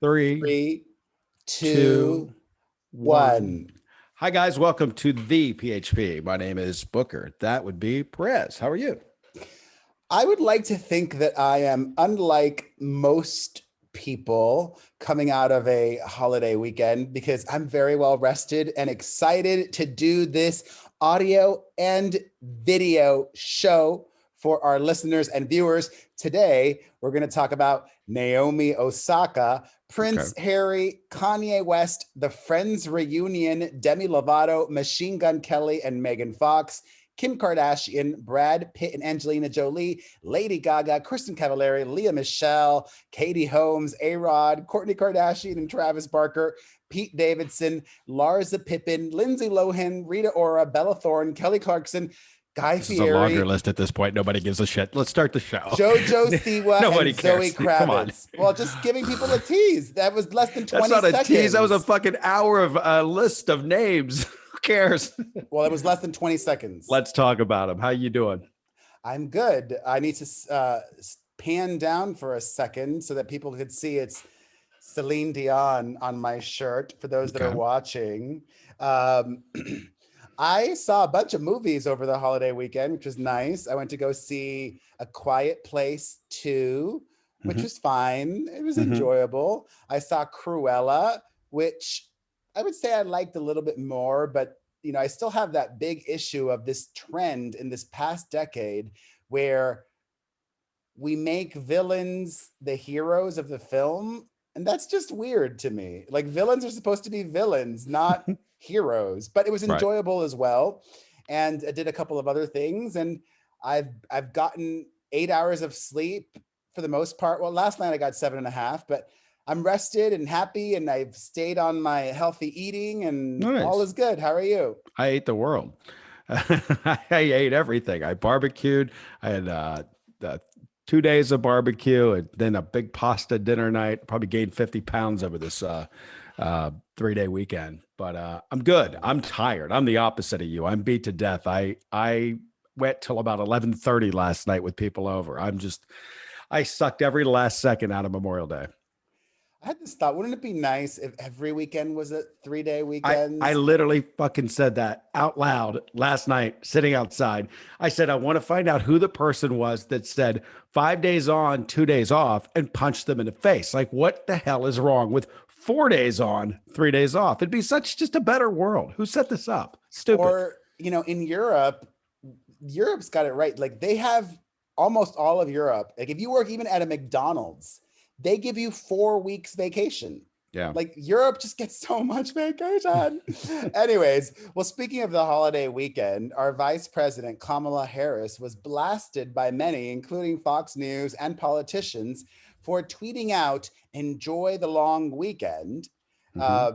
Three, Three, two, two, one. one. Hi, guys. Welcome to the PHP. My name is Booker. That would be Perez. How are you? I would like to think that I am unlike most people coming out of a holiday weekend because I'm very well rested and excited to do this audio and video show for our listeners and viewers. Today, we're going to talk about Naomi Osaka, Okay. Prince Harry, Kanye West, the Friends reunion, Demi Lovato, Machine Gun Kelly, and Megan Fox, Kim Kardashian, Brad Pitt and Angelina Jolie, Lady Gaga, Kristen Cavallari, Leah Michele, Katie Holmes, A-Rod, Kourtney Kardashian and Travis Barker, Pete Davidson, Larsa Pippen, Lindsay Lohan, Rita Ora, Bella Thorne, Kelly Clarkson, Guy This is a longer Fieri, list at this point. Nobody gives a shit. Let's start the show. JoJo Siwa, Nobody and Zoe cares. Come on. Kravitz. Well, just giving people a tease. That was less than That's 20 not a tease. That was a seconds. fucking hour of a list of names. Who cares? Well, it was less than 20 seconds. Let's talk about them. How you doing? I'm good. I need to pan down for a second so that people could see it's Celine Dion on my shirt for those that are Okay. watching. Um, I saw a bunch of movies over the holiday weekend, which was nice. I went to go see A Quiet Place 2, which Mhm. was fine. It was Mhm. enjoyable. I saw Cruella, which I would say I liked a little bit more, but I still have that big issue of this trend in this past decade where we make villains the heroes of the film. And that's just weird to me. Like villains are supposed to be villains, not heroes. But it was Right. enjoyable as well. And I did a couple of other things. And I've gotten 8 hours of sleep for the most part. Well, last night I got 7.5, but I'm rested and happy and I've stayed on my healthy eating and all Nice. is good. How are you? I ate the world. I ate everything. I barbecued. I had 2 days of barbecue and then a big pasta dinner night. Probably gained 50 pounds over this 3 day weekend. But I'm good. I'm tired. I'm the opposite of you. I'm beat to death. I went till about 11:30 last night with people over. I sucked every last second out of Memorial Day. I had this thought, wouldn't it be nice if every weekend was a 3-day I weekend? literally fucking said that out loud last night, sitting outside. I said, I want to find out who the person was that said 5 days on, 2 days off, and punched them in the face. Like, what the hell is wrong with 4 days on, 3 days off? It'd be such just a better world. Who set this up? Stupid. Or, in Europe, Europe's got it right. Like they have almost all of Europe. Like if you work even at a McDonald's, they give you 4 weeks vacation. Yeah. Like Europe just gets so much vacation. Anyways, well, speaking of the holiday weekend, our vice president, Kamala Harris, was blasted by many, including Fox News and politicians, for tweeting out, enjoy the long weekend. Mhm. Uh,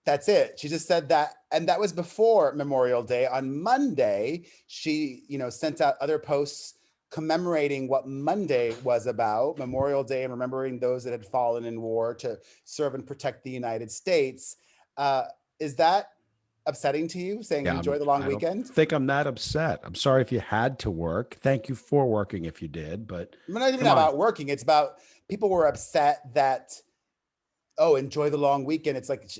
that's it. She just said that. And that was before Memorial Day. On Monday, she, sent out other posts commemorating what Monday was about, Memorial Day, and remembering those that had fallen in war to serve and protect the United States. Uh, is that upsetting to you, saying Yeah. enjoy the long I don't weekend? think I'm that upset. I'm sorry if you had to work. Thank you for working if you did, but It's not even come on. about working. It's about people were upset that, oh, enjoy the long weekend. It's like,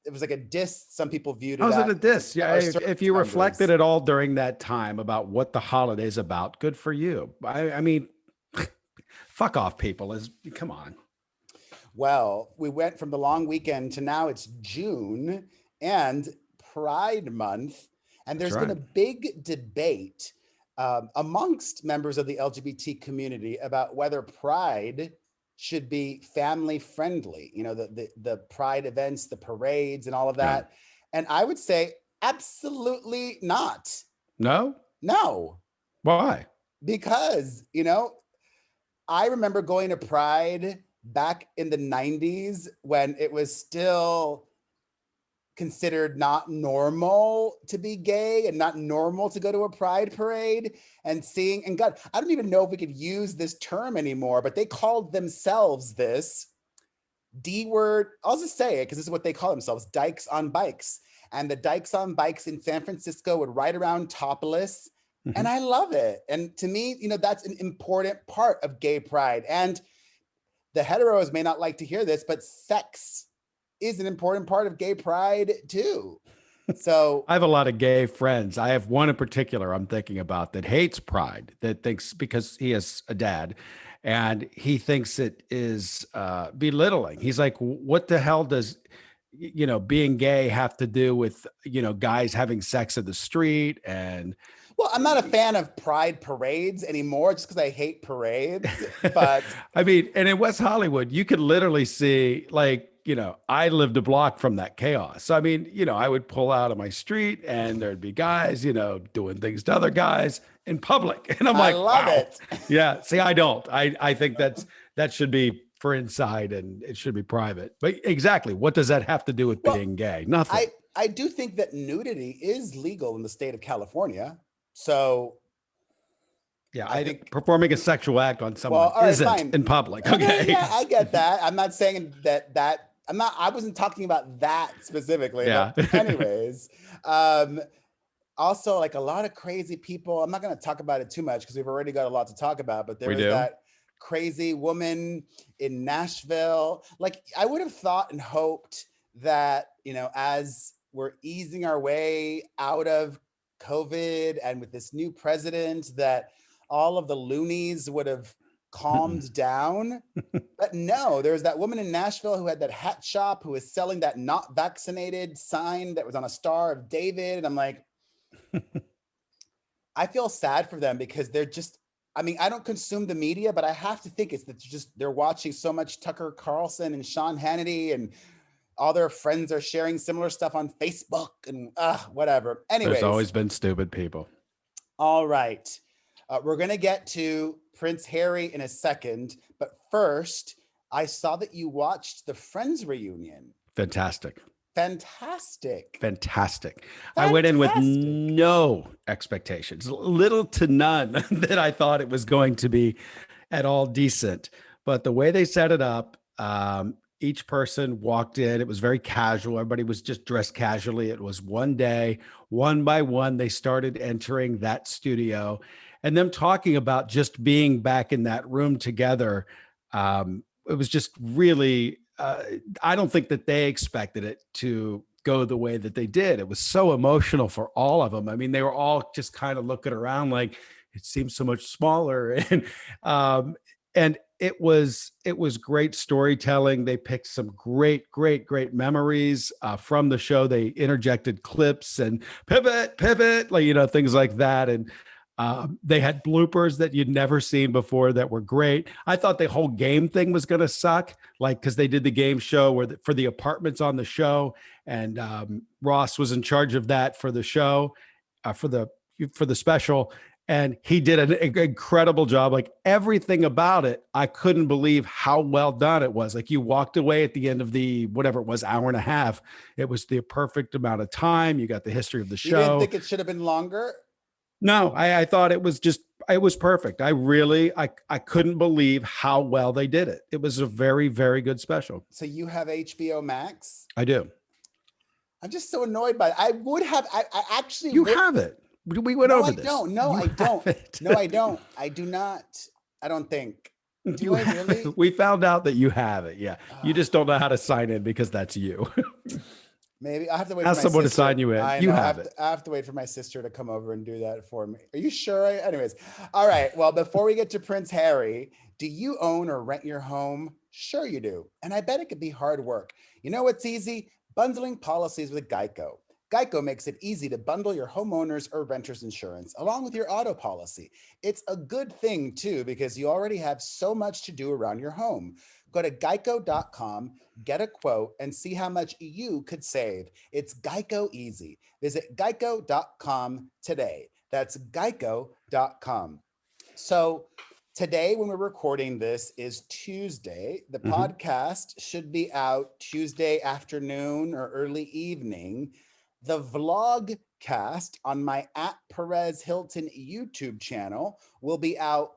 it was like a diss. Some people viewed it How's it a at diss? Yeah, our if service you reflected members. at all during that time about what the holiday's about, good for you. I mean, fuck off, people. Come on. Well, we went from the long weekend to now it's June and Pride Month. And That's there's been right. a big debate amongst members of the LGBT community about whether Pride should be family friendly, the Pride events, the parades, and all of Yeah. that. And I would say absolutely not. No? No, Why? because, I remember going to Pride back in the 90s when it was still considered not normal to be gay and not normal to go to a pride parade and seeing, and God, I don't even know if we could use this term anymore, but they called themselves this D word. I'll just say it because this is what they call themselves, dykes on bikes. And the dykes on bikes in San Francisco would ride around topless. And Mhm. I love it. And to me, that's an important part of gay pride. And the heteros may not like to hear this, but sex is an important part of gay pride too. So I have a lot of gay friends. I have one in particular I'm thinking about that hates pride, that thinks because he has a dad and he thinks it is belittling. He's like, what the hell does, being gay have to do with, guys having sex in the street? And well, I'm not a fan of pride parades anymore just because I hate parades. But I mean, and in West Hollywood, you could literally see, like, I lived a block from that chaos. So, I mean, I would pull out of my street and there'd be guys, doing things to other guys in public. And I'm I like, love wow. it. Yeah. See, I don't. I think that should be for inside and it should be private. But exactly, what does that have to do with Well, being gay? Nothing. I do think that nudity is legal in the state of California. So Yeah, I I think, performing a sexual act on someone well, all right, isn't fine. in public. Okay, Okay. yeah, I get that. I'm not saying that I wasn't talking about that specifically. Yeah. But anyways, also like a lot of crazy people. I'm not going to talk about it too much because we've already got a lot to talk about, but there We was do? that crazy woman in Nashville. Like I would have thought and hoped that, as we're easing our way out of COVID and with this new president, that all of the loonies would have calmed down. But no, there was that woman in Nashville who had that hat shop who was selling that not vaccinated sign that was on a Star of David. And I'm like, I feel sad for them because they're just, I mean, I don't consume the media, but I have to think it's that they're watching so much Tucker Carlson and Sean Hannity and all their friends are sharing similar stuff on Facebook and whatever. Anyways. There's always been stupid people. All right. We're going to get to Prince Harry in a second. But first, I saw that you watched the Friends reunion. Fantastic. I went in with no expectations, little to none that I thought it was going to be at all decent. But the way they set it up, each person walked in. It was very casual. Everybody was just dressed casually. It was one day, one by one, they started entering that studio and them talking about just being back in that room together. It was just really, I don't think that they expected it to go the way that they did. It was so emotional for all of them. I mean, they were all just kind of looking around like it seems so much smaller. And it was great storytelling. They picked some great memories from the show. They interjected clips and pivot, like, things like that. And they had bloopers that you'd never seen before that were great. I thought the whole game thing was going to suck, like, because they did the game show for the apartments on the show, and Ross was in charge of that for the show, for the special. And he did an incredible job. Like everything about it, I couldn't believe how well done it was. Like you walked away at the end of the, whatever it was, hour and a half. It was the perfect amount of time. You got the history of the show. You didn't think it should have been longer? No, I thought it was perfect. I couldn't believe how well they did it. It was a very, very good special. So you have HBO Max? I do. I'm just so annoyed by it. I would have, I actually. You have it. We went over this. No, I don't. No, I don't. I do not. I don't think. Do I really? We found out that you have it. Yeah. You just don't know how to sign in because that's you. Maybe I have to wait Ask for my someone sister. to sign you in. I have to wait for my sister to come over and do that for me. Are you sure? Anyways. All right. Well, before we get to Prince Harry, do you own or rent your home? Sure you do. And I bet it could be hard work. You know what's easy? Bundling policies with Geico. Geico makes it easy to bundle your homeowner's or renter's insurance along with your auto policy. It's a good thing too, because you already have so much to do around your home. Go to geico.com, get a quote, and see how much you could save. It's Geico easy. Visit geico.com today. That's geico.com. So today, when we're recording this, is Tuesday. The podcast should be out Tuesday afternoon or early evening. The vlog cast on my @Perez Hilton YouTube channel will be out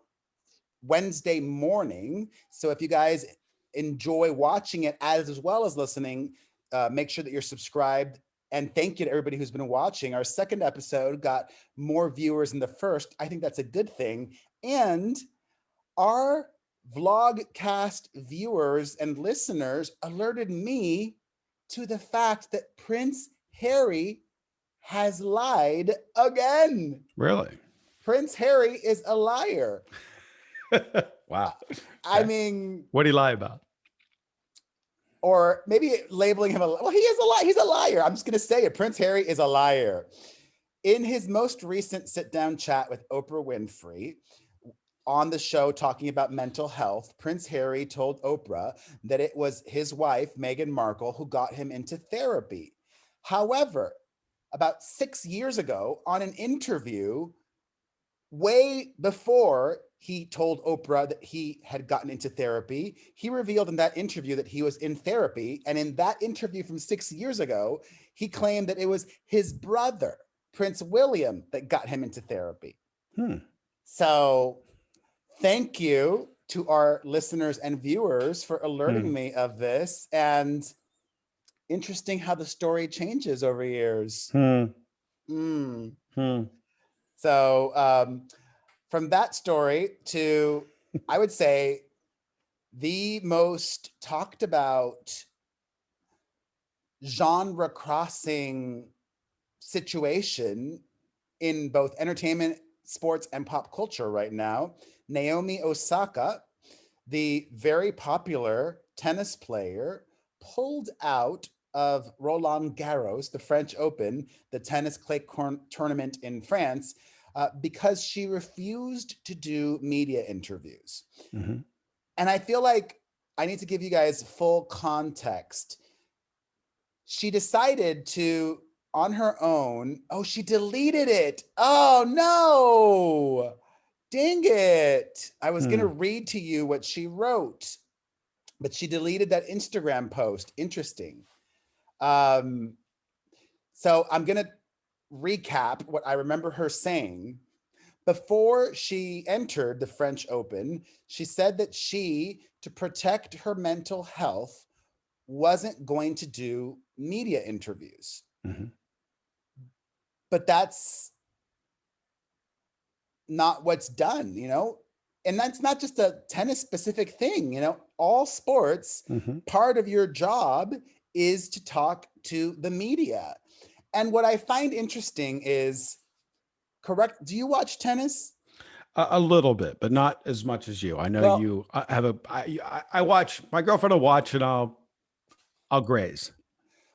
Wednesday morning. So if you guys enjoy watching it as well as listening, make sure that you're subscribed. And thank you to everybody who's been watching. Our second episode got more viewers than the first. I think that's a good thing. And our vlogcast viewers and listeners alerted me to the fact that Prince Harry has lied again. Really? Prince Harry is a liar. Wow. I Okay. mean, What did he lie about? or maybe labeling him well, he is a liar. He's a liar. I'm just going to say it. Prince Harry is a liar. In his most recent sit-down chat with Oprah Winfrey on the show talking about mental health, Prince Harry told Oprah that it was his wife, Meghan Markle, who got him into therapy. However, about 6 years ago on an interview, way before he told Oprah that he had gotten into therapy, he revealed in that interview that he was in therapy. And in that interview from 6 years ago, he claimed that it was his brother, Prince William, that got him into therapy. So thank you to our listeners and viewers for alerting me of this. And interesting how the story changes over years. So from that story to, I would say, the most talked about genre crossing situation in both entertainment, sports, and pop culture right now, Naomi Osaka, the very popular tennis player, pulled out of Roland Garros, the French Open, the tennis clay tournament in France, because she refused to do media interviews. And I feel like I need to give you guys full context. She decided to, on her own, she deleted it. Oh no, dang it. I was going to read to you what she wrote, but she deleted that Instagram post. Interesting. So I'm going to recap what I remember her saying. Before she entered the French Open, she said that she, to protect her mental health, wasn't going to do media interviews. But that's not what's done, you know? And that's not just a tennis specific thing, you know, all sports, part of your job is to talk to the media. And what I find interesting is, correct, do you watch tennis? A little bit, but not as much as you. I know you have I watch, my girlfriend will watch and I'll graze.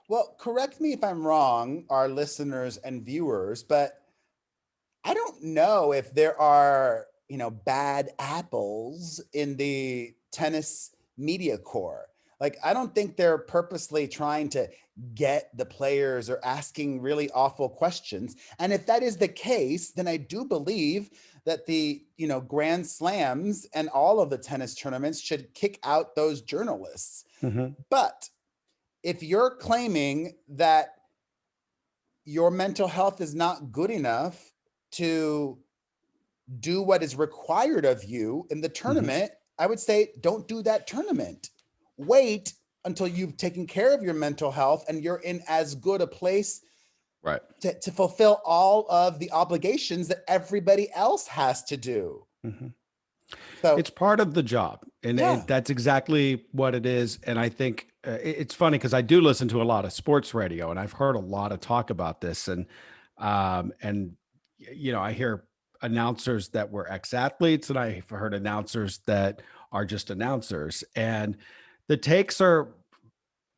Well, correct me if I'm wrong, our listeners and viewers, but I don't know if there are, you know, bad apples in the tennis media corps. Like, I don't think they're purposely trying to get the players or asking really awful questions. And if that is the case, then I do believe that the, you know, Grand Slams and all of the tennis tournaments should kick out those journalists. But if you're claiming that your mental health is not good enough to do what is required of you in the tournament, I would say don't do that tournament. Wait until you've taken care of your mental health and you're in as good a place to fulfill all of the obligations that everybody else has to do. So it's part of the job, and that's exactly what it is. And I think it's funny because I do listen to a lot of sports radio, and I've heard a lot of talk about this. And you know, I hear announcers that were ex-athletes, and I've heard announcers that are just announcers, and the takes are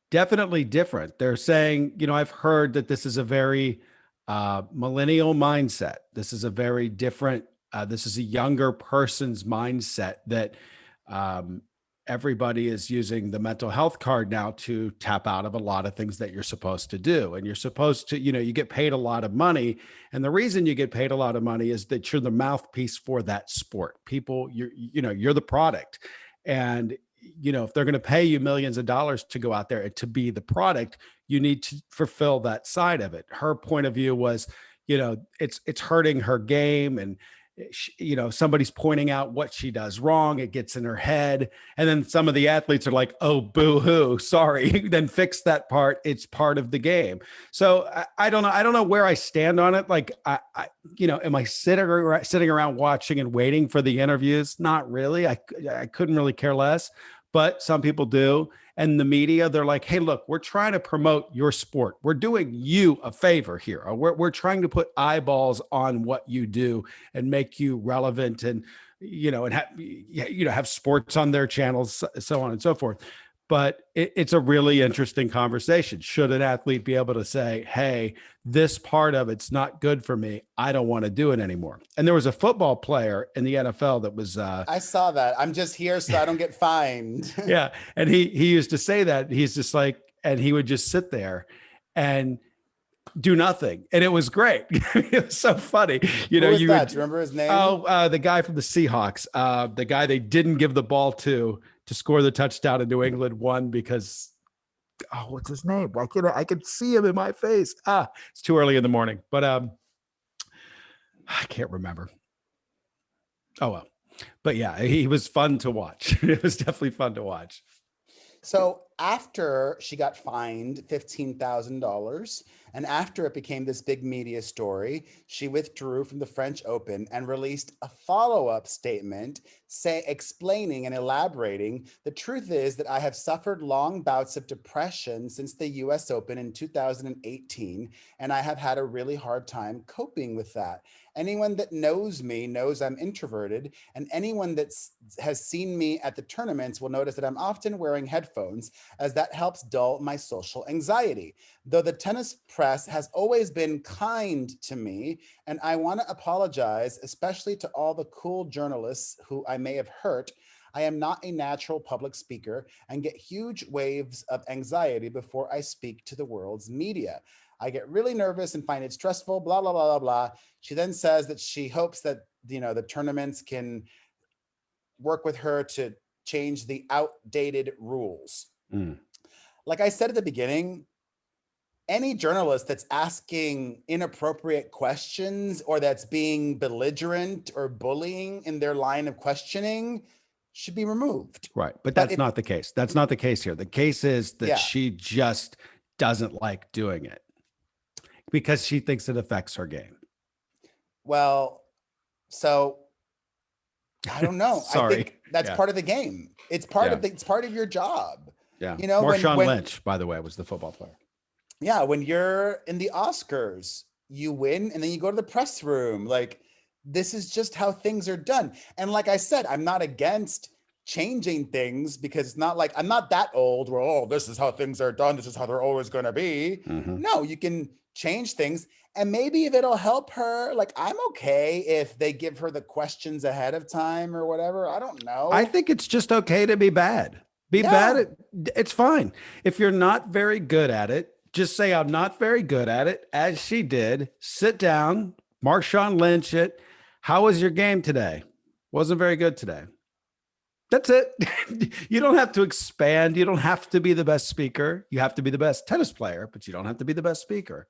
definitely different. They're saying, you know, I've heard that this is a very millennial mindset. This is a very different, this is a younger person's mindset that everybody is using the mental health card now to tap out of a lot of things that you're supposed to do. And you're supposed to, you know, you get paid a lot of money. And the reason you get paid a lot of money is that you're the mouthpiece for that sport. People, you know, you're the product. And you know, if they're going to pay you millions of dollars to go out there and to be the product, you need to fulfill that side of it. Her point of view was, you know, it's hurting her game. you know, somebody's pointing out what she does wrong. It gets in her head. And then some of the athletes are like, oh, boo hoo, sorry, then fix that part. It's part of the game. So I don't know. I don't know where I stand on it. Like, you know, am I sitting around watching and waiting for the interviews? Not really. I couldn't really care less, but some people do. And the media, they're like, hey, look, we're trying to promote your sport. We're doing you a favor here. Or we're trying to put eyeballs on what you do and make you relevant, and, you know, and have sports on their channels, so on and so forth. But it's a really interesting conversation. Should an athlete be able to say, hey, this part of it's not good for me, I don't want to do it anymore? And there was a football player in the NFL that was I saw that. I'm just here so I don't get fined. yeah, and he used to say that. He's just like, and he would just sit there and do nothing, and it was great. It was so funny. You know, Who was you that? would, Do you remember his name? the guy from the Seahawks, the guy they didn't give the ball to score the touchdown, and New England won because, oh, what's his name? I could see him in my face. It's too early in the morning, but I can't remember. Oh well, but yeah, he was fun to watch. It was definitely fun to watch. So after she got fined $15,000, and after it became this big media story, she withdrew from the French Open and released a follow-up statement explaining and elaborating, the truth is that I have suffered long bouts of depression since the US Open in 2018, and I have had a really hard time coping with that. Anyone that knows me knows I'm introverted, and anyone that has seen me at the tournaments will notice that I'm often wearing headphones, as that helps dull my social anxiety. Though the tennis press has always been kind to me, and I want to apologize, especially to all the cool journalists who I may have hurt, I am not a natural public speaker and get huge waves of anxiety before I speak to the world's media. I get really nervous and find it stressful, blah, blah, blah, blah, blah. She then says that she hopes that, you know, the tournaments can work with her to change the outdated rules. Like I said at the beginning, any journalist that's asking inappropriate questions or that's being belligerent or bullying in their line of questioning should be removed. Right. But that's not the case. That's not the case here. The case is that she just doesn't like doing it because she thinks it affects her game. Well, so I don't know. Sorry. I think that's part of the game. It's part of it's part of your job. Yeah. You know, Marshawn Lynch, by the way, was the football player. Yeah. When you're in the Oscars, you win and then you go to the press room. Like, this is just how things are done. And like I said, I'm not against changing things because it's not like I'm not that old where, oh, this is how things are done. This is how they're always going to be. Mm-hmm. No, you can change things. And maybe if it'll help her, like, I'm okay if they give her the questions ahead of time or whatever. I don't know. I think it's just okay to be bad. Bad. It's fine. If you're not very good at it, just say, I'm not very good at it, as she did. Sit down, Marshawn Lynch it. How was your game today? Wasn't very good today. That's it. You don't have to expand. You don't have to be the best speaker. You have to be the best tennis player, but you don't have to be the best speaker.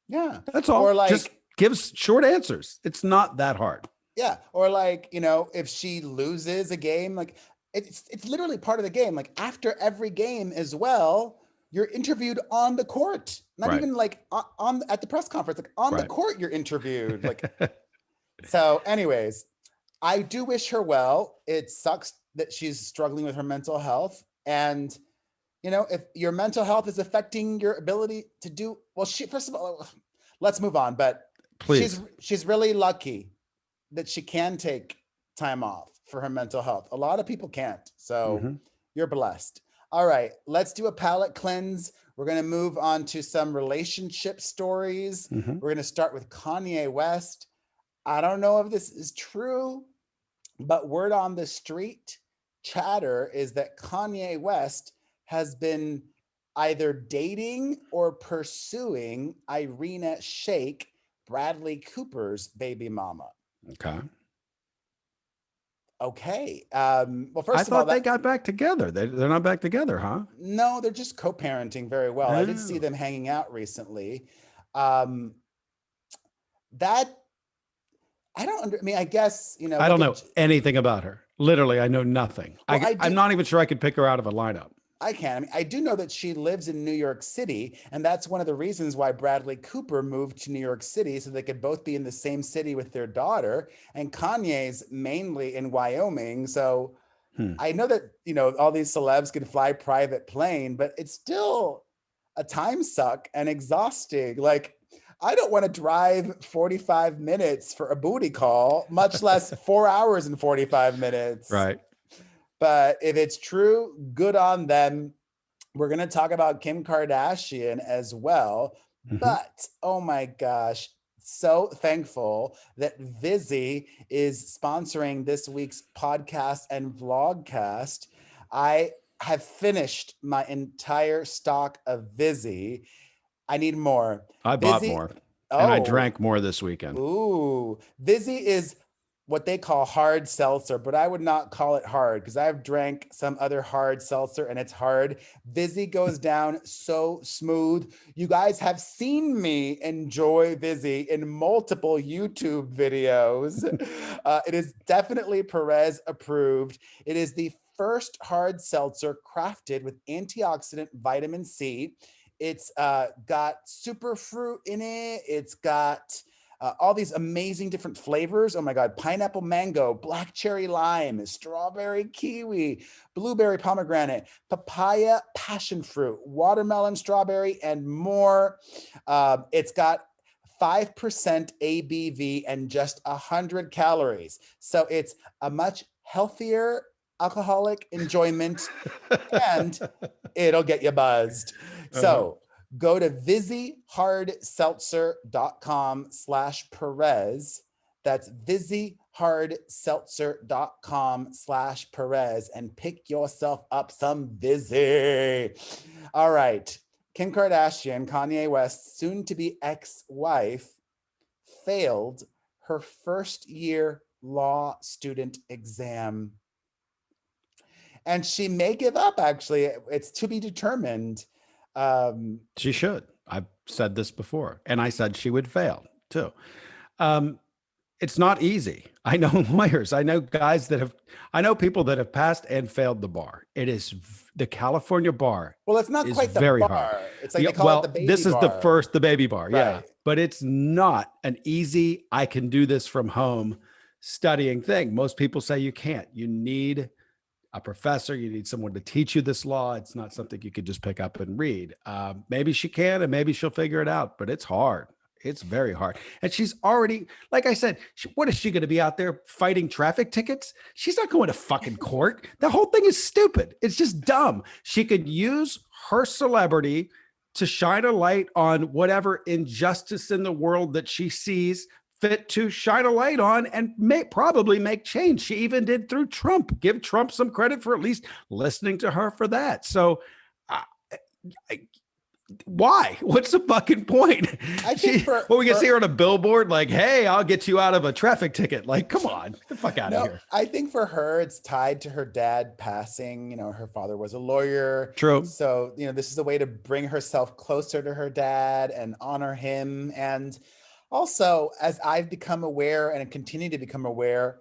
Yeah. That's all. Or like, just gives short answers. It's not that hard. Yeah. Or like, you know, if she loses a game, like it's literally part of the game. Like after every game as well, you're interviewed on the court, not even like on at the press conference, like on the court, you're interviewed. Like, so anyways, I do wish her well. It sucks that she's struggling with her mental health. And, you know, if your mental health is affecting your ability to do, well, first of all, let's move on, but please, she's really lucky that she can take time off for her mental health. A lot of people can't. So you're blessed. All right, let's do a palate cleanse. We're going to move on to some relationship stories. We're going to start with Kanye West. I don't know if this is true, but word on the street chatter is that Kanye West has been either dating or pursuing Irina Shayk, Bradley Cooper's baby mama. Okay. Well, first of all, they got back together. They're not back together, huh? No, they're just co-parenting very well. I did see them hanging out recently. That I mean, I guess, you know, I don't know look at, anything about her. Literally, I know nothing. well, I'm not even sure I could pick her out of a lineup. I can. I mean, I do know that she lives in New York City, and that's one of the reasons why Bradley Cooper moved to New York City so they could both be in the same city with their daughter. And Kanye's mainly in Wyoming. So I know that, you know, all these celebs can fly private plane, but it's still a time suck and exhausting. Like, I don't want to drive 45 minutes for a booty call, much less 4 hours and 45 minutes. Right. But if it's true, good on them. We're going to talk about Kim Kardashian as well. But oh my gosh, so thankful that Vizzy is sponsoring this week's podcast and vlogcast. I have finished my entire stock of Vizzy. I need more. I bought more. And I drank more this weekend. Ooh, Vizzy is what they call hard seltzer, but I would not call it hard because I've drank some other hard seltzer and it's hard. Vizzy goes down so smooth. You guys have seen me enjoy Vizzy in multiple YouTube videos. It is definitely Perez approved. It is the first hard seltzer crafted with antioxidant vitamin C. It's got super fruit in it. It's got all these amazing different flavors. Oh my God, pineapple mango, black cherry lime, strawberry kiwi, blueberry pomegranate, papaya passion fruit, watermelon strawberry, and more. It's got 5% ABV and just 100 calories. So it's a much healthier alcoholic enjoyment and it'll get you buzzed. So go to VizzyHardSeltzer.com/Perez. That's VizzyHardSeltzer.com/Perez and pick yourself up some Vizzy. All right. Kim Kardashian, Kanye West's soon-to-be ex-wife, failed her first year law student exam. And she may give up, actually. It's to be determined. She should. I've said this before, and I said she would fail too. It's not easy. I know lawyers. I know I know people that have passed and failed the bar. It is the California bar. Well, it's not quite the very bar. hard. It's like they call it the baby bar. This is the baby bar. Right. Yeah. But it's not an easy, I can do this from home studying thing. Most people say you can't. You need a professor. You need someone to teach you this law. It's not something you could just pick up and read. Maybe she can, and maybe she'll figure it out, but it's hard. It's very hard. And she's already, like I said, what is she going to be out there fighting traffic tickets? She's not going to fucking court. The whole thing is stupid. It's just dumb. She could use her celebrity to shine a light on whatever injustice in the world that she sees fit to shine a light on and probably make change. She even did through Trump. Give Trump some credit for at least listening to her for that. So why? What's the fucking point? I think we can see her on a billboard like, hey, I'll get you out of a traffic ticket. Like, come on, get the fuck out of here. I think for her, it's tied to her dad passing. You know, her father was a lawyer. True. So, you know, this is a way to bring herself closer to her dad and honor him. And also, as I've become aware and continue to become aware,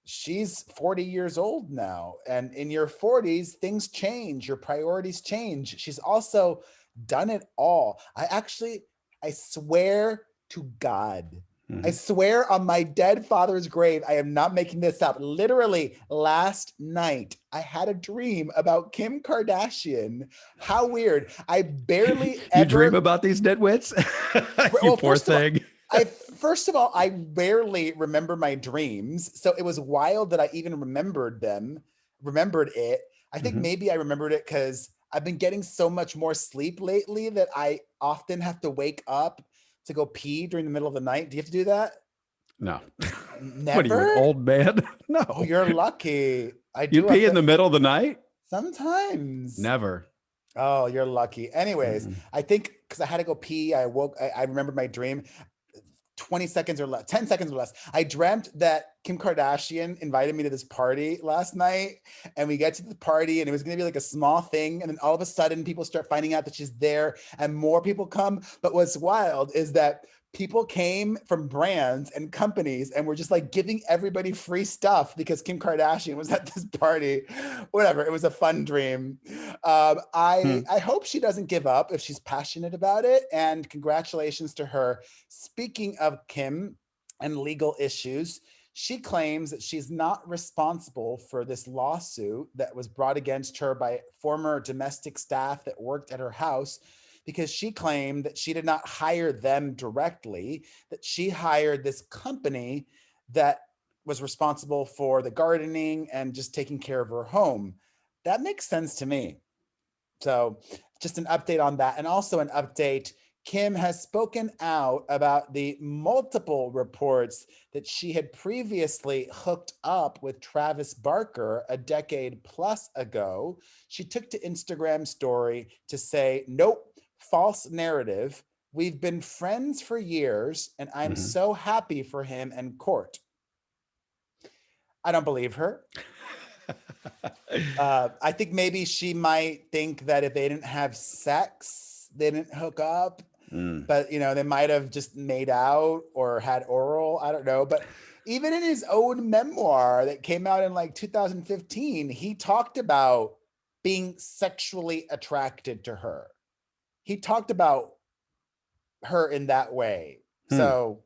she's 40 years old now. And in your 40s, things change. Your priorities change. She's also done it all. I swear to God, I swear on my dead father's grave, I am not making this up. Literally last night, I had a dream about Kim Kardashian. How weird. I barely You dream about these dead wits? You poor thing. First of all, I rarely remember my dreams. So it was wild that I even remembered it. I think maybe I remembered it because I've been getting so much more sleep lately that I often have to wake up to go pee during the middle of the night. Do you have to do that? No. Never? What are you, an old man? No. Oh, you're lucky. I do. You pee in the middle of the night? Sometimes. Never. Oh, you're lucky. Anyways, I think because I had to go pee, I remembered my dream. 20 seconds or less, 10 seconds or less. I dreamt that Kim Kardashian invited me to this party last night, and we get to the party and it was going to be like a small thing. And then all of a sudden people start finding out that she's there and more people come. But what's wild is that people came from brands and companies and were just like giving everybody free stuff because Kim Kardashian was at this party. Whatever. It was a fun dream. I hope she doesn't give up if she's passionate about it. And congratulations to her. Speaking of Kim and legal issues, she claims that she's not responsible for this lawsuit that was brought against her by former domestic staff that worked at her house, because she claimed that she did not hire them directly, that she hired this company that was responsible for the gardening and just taking care of her home. That makes sense to me. So just an update on that. And also an update, Kim has spoken out about the multiple reports that she had previously hooked up with Travis Barker a decade plus ago. She took to Instagram story to say, nope, false narrative. We've been friends for years and I'm so happy for him and Court. I don't believe her. I think maybe she might think that if they didn't have sex, they didn't hook up. But, you know, they might have just made out or had oral. I don't know. But even in his own memoir that came out in like 2015, he talked about being sexually attracted to her. He talked about her in that way. So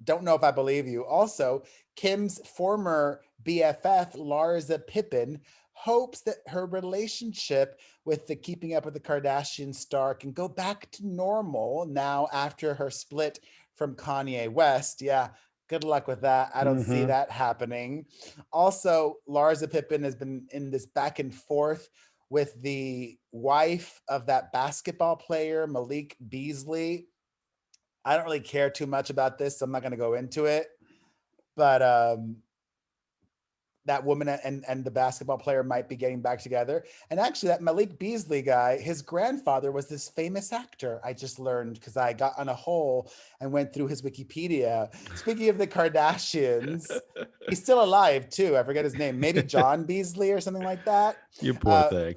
don't know if I believe you. Also, Kim's former BFF, Larsa Pippen, hopes that her relationship with the Keeping Up with the Kardashian star can go back to normal now after her split from Kanye West. Yeah, good luck with that. I don't see that happening. Also, Larsa Pippen has been in this back and forth with the wife of that basketball player, Malik Beasley. I don't really care too much about this, so I'm not going to go into it. But that woman and the basketball player might be getting back together. And actually, that Malik Beasley guy, his grandfather was this famous actor. I just learned because I got on a hole and went through his Wikipedia. Speaking of the Kardashians, he's still alive too. I forget his name. Maybe John Beasley or something like that. You poor thing.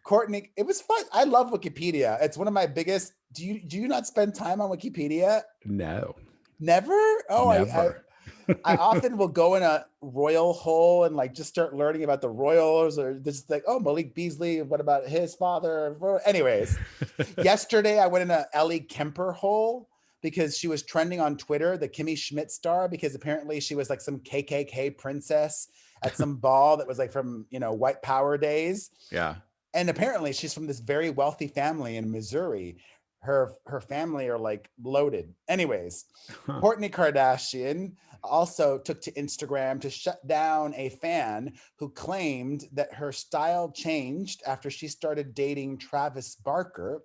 Courtney, it was fun. I love Wikipedia. It's one of my biggest. Do you not spend time on Wikipedia? No. Never? Oh, never. I often will go in a royal hole and like just start learning about the royals, or just like, oh, Malik Beasley, what about his father? Anyways, yesterday I went in a Ellie Kemper hole because she was trending on Twitter, the Kimmy Schmidt star, because apparently she was like some KKK princess at some ball that was like from, you know, white power days. Yeah. And apparently she's from this very wealthy family in Missouri. Her family are like loaded. Anyways, Kourtney Kardashian also took to Instagram to shut down a fan who claimed that her style changed after she started dating Travis Barker.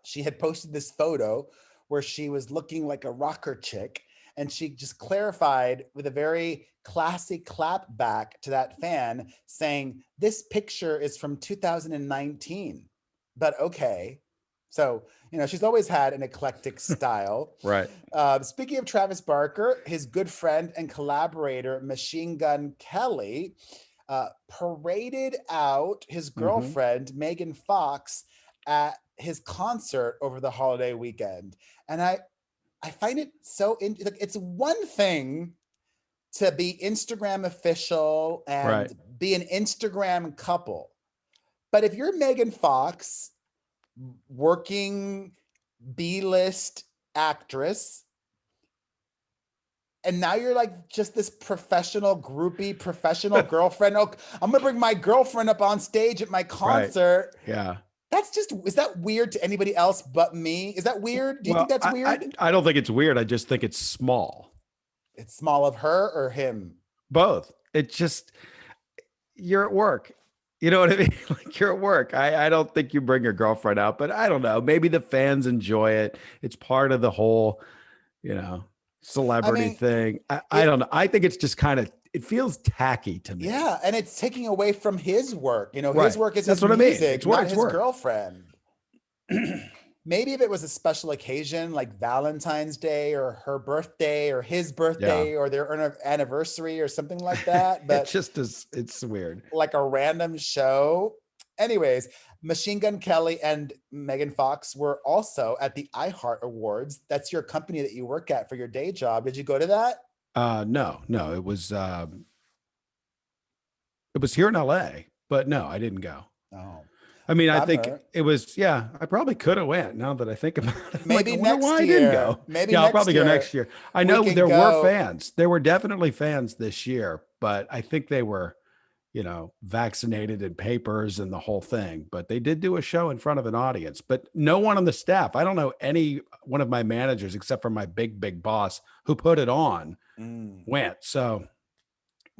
She had posted this photo where she was looking like a rocker chick, and she just clarified with a very classy clap back to that fan saying, this picture is from 2019, but okay. So, you know, she's always had an eclectic style. Right. Speaking of Travis Barker, his good friend and collaborator, Machine Gun Kelly, paraded out his girlfriend, Megan Fox, at his concert over the holiday weekend. And I find it so, like, it's one thing to be Instagram official and be an Instagram couple. But if you're Megan Fox, working B-list actress, and now you're like just this professional groupie, professional girlfriend. Oh, I'm gonna bring my girlfriend up on stage at my concert. Yeah. That's just, is that weird to anybody else but me? Is that weird? Do you think that's weird? I don't think it's weird. I just think it's small. It's small of her or him? Both. It's just, you're at work. You know what I mean? Like, you're at work. I don't think you bring your girlfriend out, but I don't know. Maybe the fans enjoy it. It's part of the whole, you know, celebrity thing. I don't know. I think it's just kind of, it feels tacky to me. Yeah, and it's taking away from his work. You know, his work is his what music, I mean. It's not his work. girlfriend. Maybe if it was a special occasion like Valentine's Day or her birthday or his birthday or their anniversary or something like that. But it just is, it's weird. Like a random show. Anyways, Machine Gun Kelly and Megan Fox were also at the iHeart Awards. That's your company that you work at for your day job. Did you go to that? No, it was here in LA, but no, I didn't go. Oh, I mean, I think bummer. it was, yeah, I probably could have went now that I think about it. I'm Maybe I wonder next why I didn't year. go. Maybe Yeah, I'll next probably go year next year. I we know can there were go. fans. There were definitely fans this year, but I think they were, vaccinated and papers and the whole thing. But they did do a show in front of an audience, but no one on the staff. I don't know any one of my managers except for my big boss who put it on went. So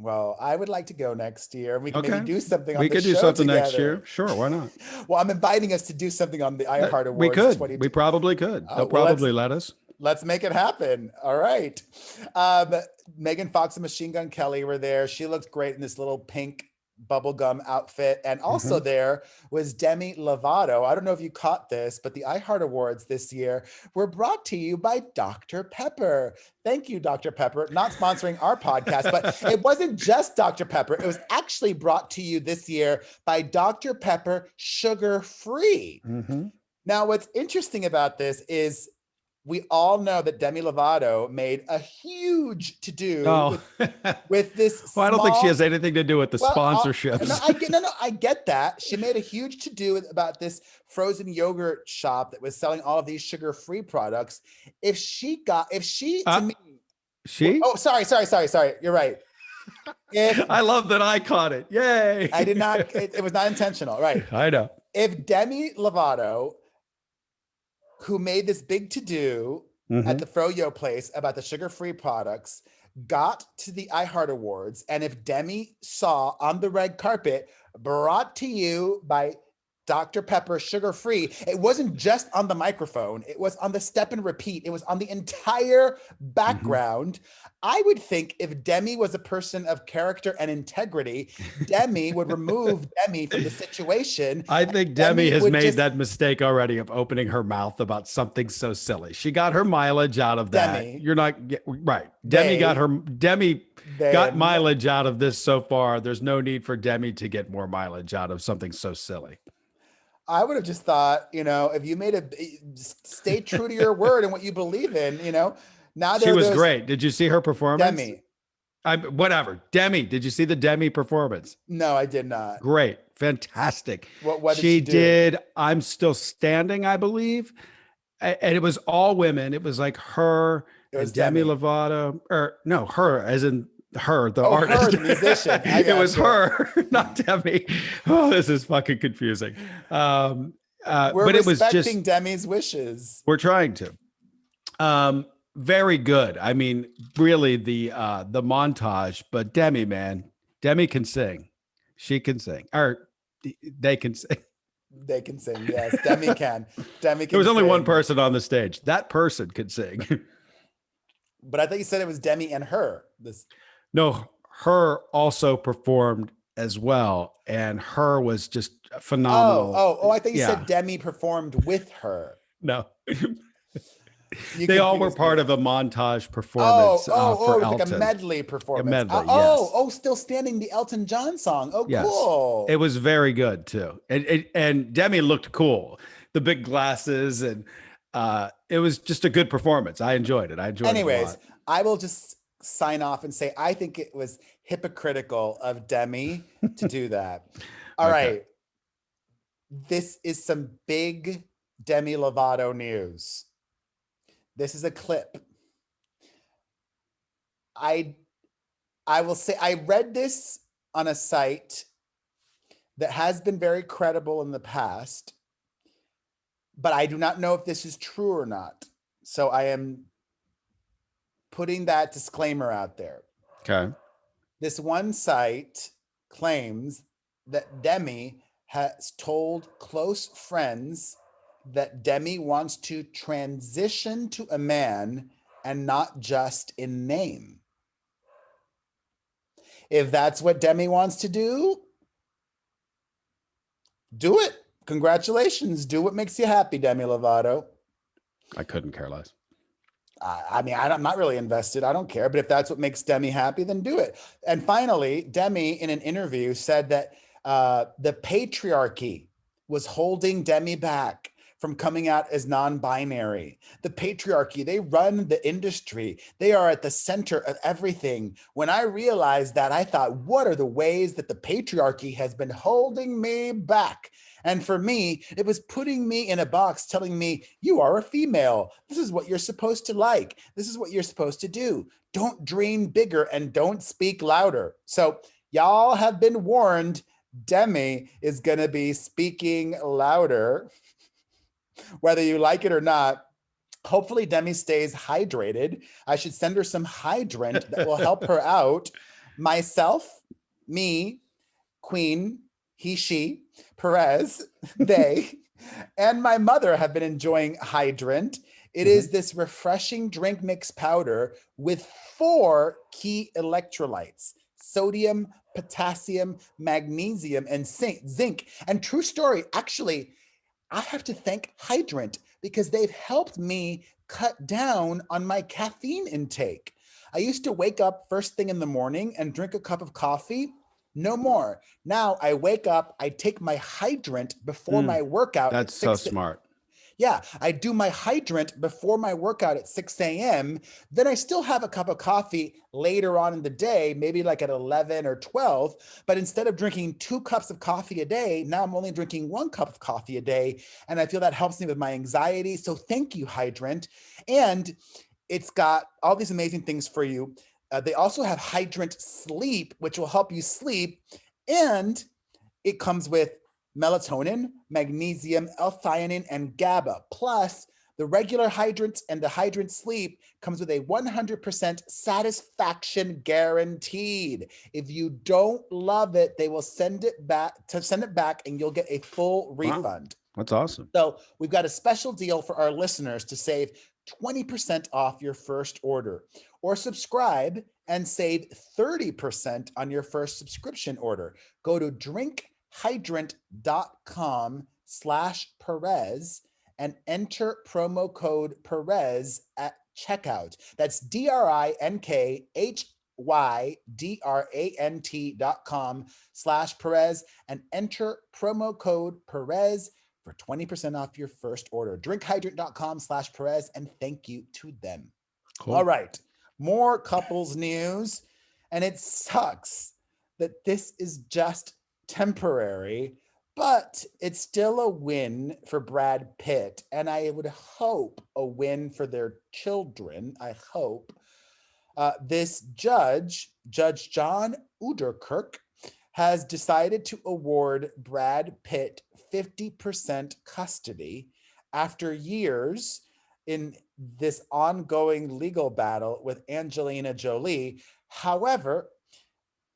Well, I would like to go next year. We can maybe okay, do something on we the could do show something together. next year. Sure, why not? Well, I'm inviting us to do something on the iHeart Awards. We could. 2020. We probably could. Oh, They'll well, probably let us. Let's make it happen. All right. Megan Fox and Machine Gun Kelly were there. She looked great in this little pink bubblegum outfit. And also there was Demi Lovato. I don't know if you caught this, but the iHeart Awards this year were brought to you by Dr. Pepper. Thank you, Dr. Pepper. Not sponsoring our podcast, but it wasn't just Dr. Pepper. It was actually brought to you this year by Dr. Pepper Sugar Free. Now, what's interesting about this is we all know that Demi Lovato made a huge to-do with this. Well, I don't think she has anything to do with the sponsorships. I get that. She made a huge to-do about this frozen yogurt shop that was selling all of these sugar-free products. Oh, sorry. You're right. I love that I caught it. Yay. I did not. It was not intentional. Right. I know. If Demi Lovato, who made this big to-do at the Froyo place about the sugar-free products, got to the iHeart Awards, and if Demi saw on the red carpet, brought to you by Dr. Pepper Sugar Free, it wasn't just on the microphone, it was on the step and repeat, it was on the entire background. I would think if Demi was a person of character and integrity, Demi would remove Demi from the situation. I think Demi has made that mistake already of opening her mouth about something so silly. She got her mileage out of that. You're not right. Demi got mileage out of this so far. There's no need for Demi to get more mileage out of something so silly. I would have just thought, if you stay true to your word and what you believe in, now she was great. Did you see her performance? Demi. Demi, did you see the Demi performance? No, I did not. Great. Fantastic. What did she do? Did I'm Still Standing, I believe. And it was all women. It was like her and Demi Lovato, her as in her, the artist. Her, the musician. It was her, not Demi. Oh, this is fucking confusing. We're but it was just Demi's wishes. We're trying to. Very good. I mean, really the montage, but Demi, man, Demi can sing. She can sing, or they can sing. They can sing. Yes, Demi can. Demi can. There was only sing. one person on the stage. That person could sing. But I thought you said it was Demi and her. No, her also performed as well, and her was just phenomenal. Oh! I thought you said Demi performed with her. No. They all were part of a montage performance. For Elton. Like a medley performance. A medley, yes. Still Standing, the Elton John song. Oh, yes. Cool. It was very good too. And Demi looked cool. The big glasses, and it was just a good performance. I enjoyed it. Anyways, it a lot. I will just sign off and say I think it was hypocritical of Demi to do that. All right. This is some big Demi Lovato news. This is a clip. I will say I read this on a site that has been very credible in the past, but I do not know if this is true or not. So I am putting that disclaimer out there. Okay. This one site claims that Demi has told close friends that Demi wants to transition to a man and not just in name. If that's what Demi wants to do it. Congratulations. Do what makes you happy, Demi Lovato. I couldn't care less. I'm not really invested. I don't care. But if that's what makes Demi happy, then do it. And finally, Demi, in an interview, said that The patriarchy was holding Demi back from coming out as non-binary. The patriarchy, they run the industry. They are at the center of everything. When I realized that, I thought, what are the ways that the patriarchy has been holding me back? And for me, it was putting me in a box telling me, you are a female. This is what you're supposed to like. This is what you're supposed to do. Don't dream bigger and don't speak louder. So y'all have been warned. Demi is going to be speaking louder, whether you like it or not. Hopefully Demi stays hydrated. I should send her some Hydrant that will help her out. Myself, me, Queen, he, she, Perez, they, and my mother have been enjoying Hydrant. It is this refreshing drink mix powder with 4 key electrolytes: sodium, potassium, magnesium, and zinc. And true story, actually, I have to thank Hydrant because they've helped me cut down on my caffeine intake. I used to wake up first thing in the morning and drink a cup of coffee. No more. Now I wake up, I take my Hydrant before my workout. That's so smart. Yeah, I do my Hydrant before my workout at 6 a.m. Then I still have a cup of coffee later on in the day, maybe like at 11 or 12. But instead of drinking 2 cups of coffee a day, now I'm only drinking 1 cup of coffee a day. And I feel that helps me with my anxiety. So thank you, Hydrant. And it's got all these amazing things for you. They also have Hydrant Sleep, which will help you sleep. And it comes with melatonin, magnesium, L-theanine, and GABA. Plus, the regular Hydrant and the Hydrant Sleep comes with a 100% satisfaction guaranteed. If you don't love it, they will send it back, and you'll get a full refund. Wow, that's awesome. So we've got a special deal for our listeners to save 20% off your first order, or subscribe and save 30% on your first subscription order. Go to drinkhydrant.com/Perez and enter promo code Perez at checkout. That's drinkhydrant.com/Perez and enter promo code Perez for 20% off your first order. Drinkhydrant.com/Perez, and thank you to them. Cool. All right, more couples news, and it sucks that this is just temporary, but it's still a win for Brad Pitt, and I would hope a win for their children. I hope. This Judge John Uderkirk, has decided to award Brad Pitt 50% custody after years in this ongoing legal battle with Angelina Jolie. However,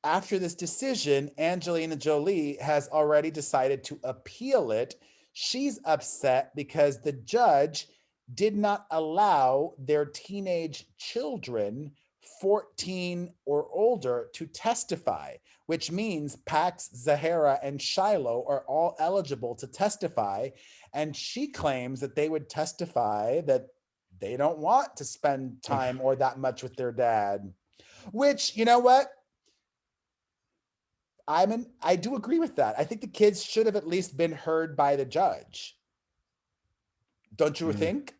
after this decision, Angelina Jolie has already decided to appeal it. She's upset because the judge did not allow their teenage children, 14 or older, to testify, which means Pax, Zahara, and Shiloh are all eligible to testify. And she claims that they would testify that they don't want to spend time or that much with their dad, which, you know what? I do agree with that. I think the kids should have at least been heard by the judge. Don't you think?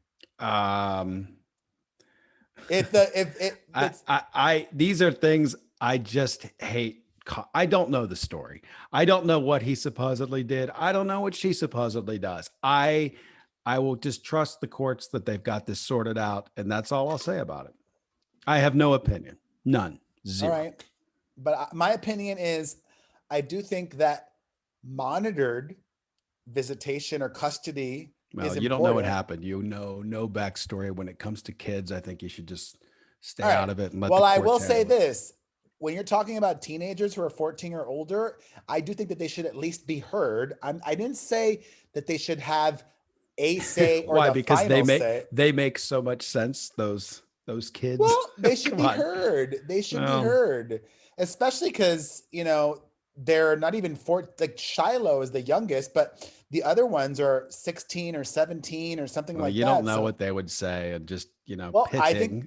These are things I just hate. I don't know the story. I don't know what he supposedly did. I don't know what she supposedly does. I will just trust the courts that they've got this sorted out, and that's all I'll say about it. I have no opinion. None. Zero. All right. But my opinion is, I do think that monitored visitation or custody is you important. don't know what happened. You know no backstory when it comes to kids. I think you should just stay out of it and let the courts I will say handle it. this. When you're talking about teenagers who are 14 or older, I do think that they should at least be heard. I didn't say that they should have a say or why? The because final say. They make so much sense. Those kids. Well, they should be heard. They should be heard, especially because they're not even like Shiloh is the youngest, but the other ones are 16 or 17 or something like that. You don't know what they would say, and just pitting I think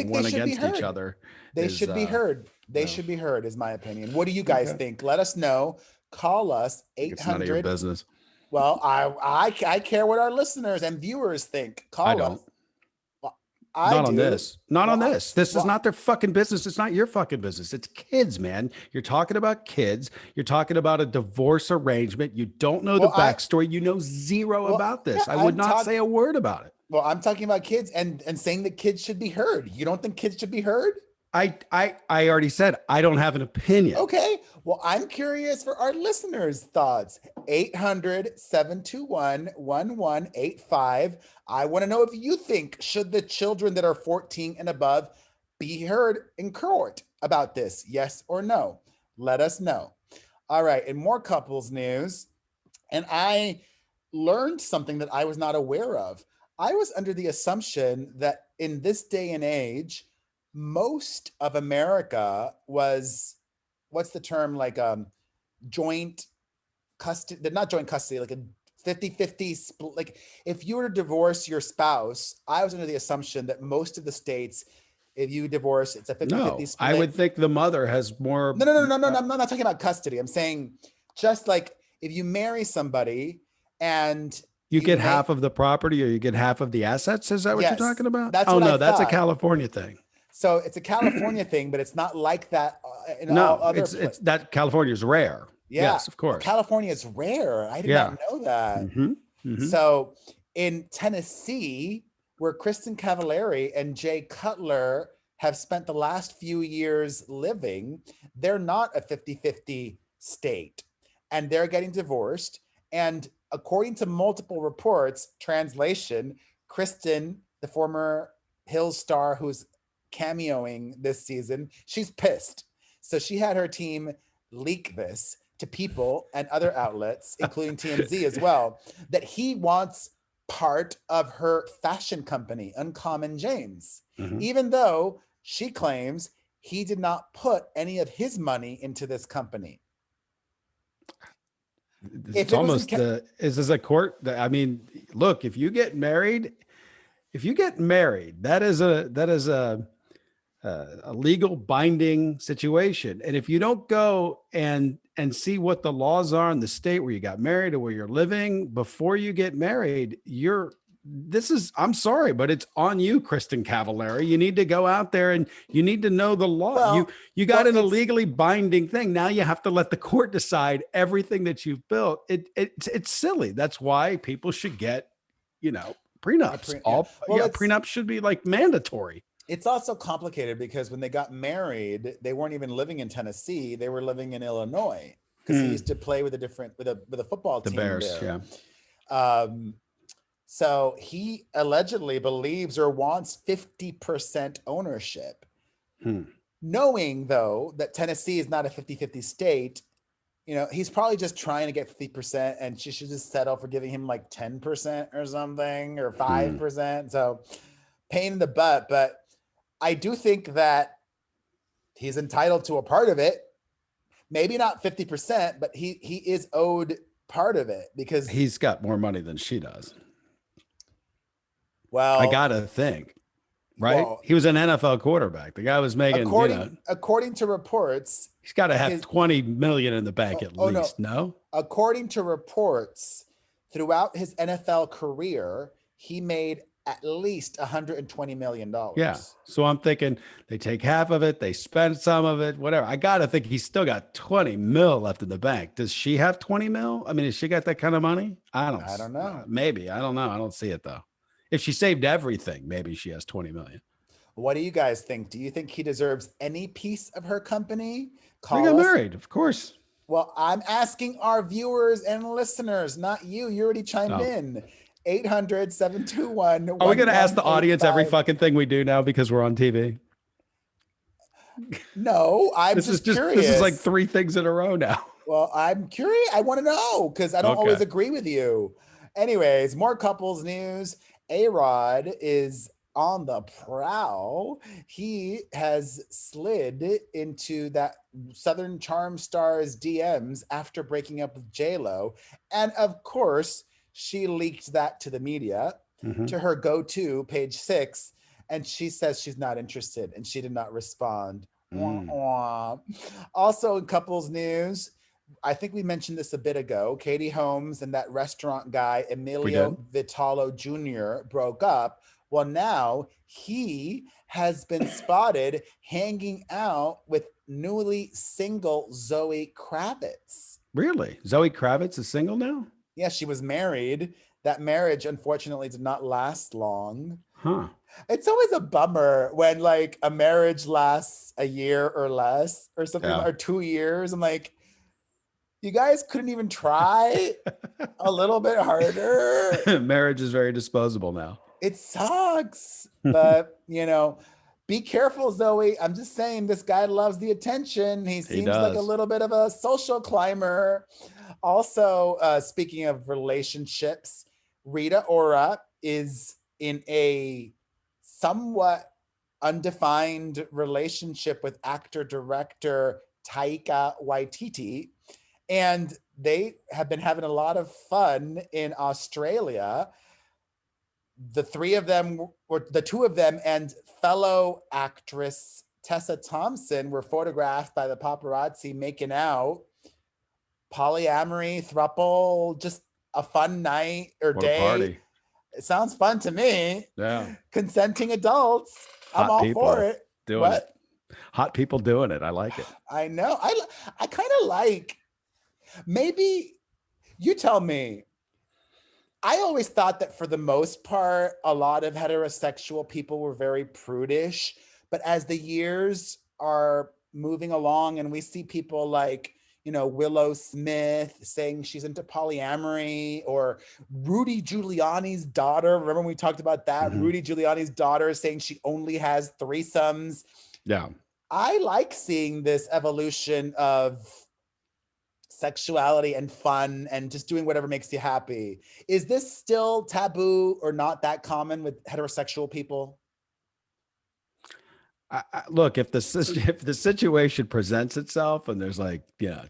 one they should against be heard. each other. They should be heard. They should be heard, is my opinion. What do you guys think? Let us know. call us It's none of your 800. business. Well, I care what our listeners and viewers think. Call I us. don't. Well, Not do. on this. Not on Well, this. This is not their fucking business. It's not your fucking business. It's kids, man. You're talking about kids. You're talking about a divorce arrangement. You don't know the backstory. You know zero about this. Yeah, I would not say a word about it. Well, I'm talking about kids and saying that kids should be heard. You don't think kids should be heard? I already said I don't have an opinion. Okay. Well, I'm curious for our listeners' thoughts. 800-721-1185. I want to know if you think should the children that are 14 and above be heard in court about this? Yes or no? Let us know. All right. And more couples news. And I learned something that I was not aware of. I was under the assumption that in this day and age, most of America was, what's the term, like joint custody, not joint custody, like a 50-50 split. Like if you were to divorce your spouse, I was under the assumption that most of the states, if you divorce, it's a 50-50 split. I would think the mother has more. No. I'm not talking about custody. I'm saying just like if you marry somebody and you get half of the property or you get half of the assets. Is that what you're talking about? That's what I thought. That's a California thing. So it's a California thing, but it's not like that in all other places. It's that California is rare. Yeah. Yes, of course. California is rare. I did not know that. So in Tennessee, where Kristen Cavallari and Jay Cutler have spent the last few years living, they're not a 50-50 state, and they're getting divorced. And according to multiple reports, translation, Kristen, the former Hills star who's cameoing this season, she's pissed. So she had her team leak this to people and other outlets, including TMZ as well, that he wants part of her fashion company, Uncommon James, even though she claims he did not put any of his money into this company. It's almost is this a court? I mean, look, if you get married, that is a legal binding situation. And if you don't go and see what the laws are in the state where you got married or where you're living before you get married, I'm sorry, but it's on you, Kristen Cavallari. You need to go out there and you need to know the law. Well, you got an illegally binding thing. Now you have to let the court decide everything that you've built. It's silly. That's why people should get, prenups. Prenups should be like mandatory. It's also complicated because when they got married, they weren't even living in Tennessee. They were living in Illinois because he used to play with a football team. The Bears, there. Yeah. So he allegedly believes or wants 50% ownership. Knowing, though, that Tennessee is not a 50-50 state, he's probably just trying to get 50% and she should just settle for giving him like 10% or something or 5%. So pain in the butt. But I do think that he's entitled to a part of it. Maybe not 50%, but he is owed part of it because he's got more money than she does. Well, I gotta think, right? Well, he was an NFL quarterback. The guy was making, according to reports, he's got to have 20 million in the bank at least. No, according to reports, throughout his NFL career, he made at least $120 million. Yeah. So I'm thinking they take half of it, they spend some of it, whatever. I gotta think he's still got 20 mil left in the bank. Does she have 20 mil? I mean, has she got that kind of money? I don't know. Maybe. I don't know. I don't see it though. If she saved everything, maybe she has 20 million. What do you guys think? Do you think he deserves any piece of her company? They got married, of course. Well, I'm asking our viewers and listeners, not you. You already chimed in. 800-721. Are we going to ask the audience every fucking thing we do now because we're on TV? No, I'm just curious. This is like 3 things in a row now. Well, I'm curious. I want to know because I don't always agree with you. Anyways, more couples news. A-Rod is on the prowl. He has slid into that Southern Charm star's DMs after breaking up with J-Lo. And of course, she leaked that to the media, to her go-to, page 6. And she says she's not interested and she did not respond. Also in couples news, I think we mentioned this a bit ago. Katie Holmes and that restaurant guy, We Emilio did. Vitalo Jr., broke up. Well, now he has been spotted hanging out with newly single Zoe Kravitz. Really? Zoe Kravitz is single now? Yeah, she was married. That marriage, unfortunately, did not last long. Huh. It's always a bummer when like a marriage lasts a year or less or something, Yeah. or 2 years. I'm like, you guys couldn't even try a little bit harder. Marriage is very disposable now. It sucks. But, be careful, Zoe. I'm just saying this guy loves the attention. He seems like a does. little bit of a social climber. Also, speaking of relationships, Rita Ora is in a somewhat undefined relationship with actor-director Taika Waititi. And they have been having a lot of fun in Australia. The two of them and fellow actress Tessa Thompson were photographed by the paparazzi making out. Polyamory, throuple, just a fun night or What day. a party. It sounds fun to me. Yeah. Consenting adults. I'm Hot all people for it. doing What? it. Hot people doing it. I like it. I know. I kind of like, maybe you tell me. I always thought that for the most part, a lot of heterosexual people were very prudish. But as the years are moving along and we see people like, Willow Smith saying she's into polyamory, or Rudy Giuliani's daughter. Remember when we talked about that? Mhm. Rudy Giuliani's daughter saying she only has threesomes. Yeah. I like seeing this evolution of sexuality and fun and just doing whatever makes you happy. Is this still taboo or not that common with heterosexual people? Look, if the situation presents itself and there's like,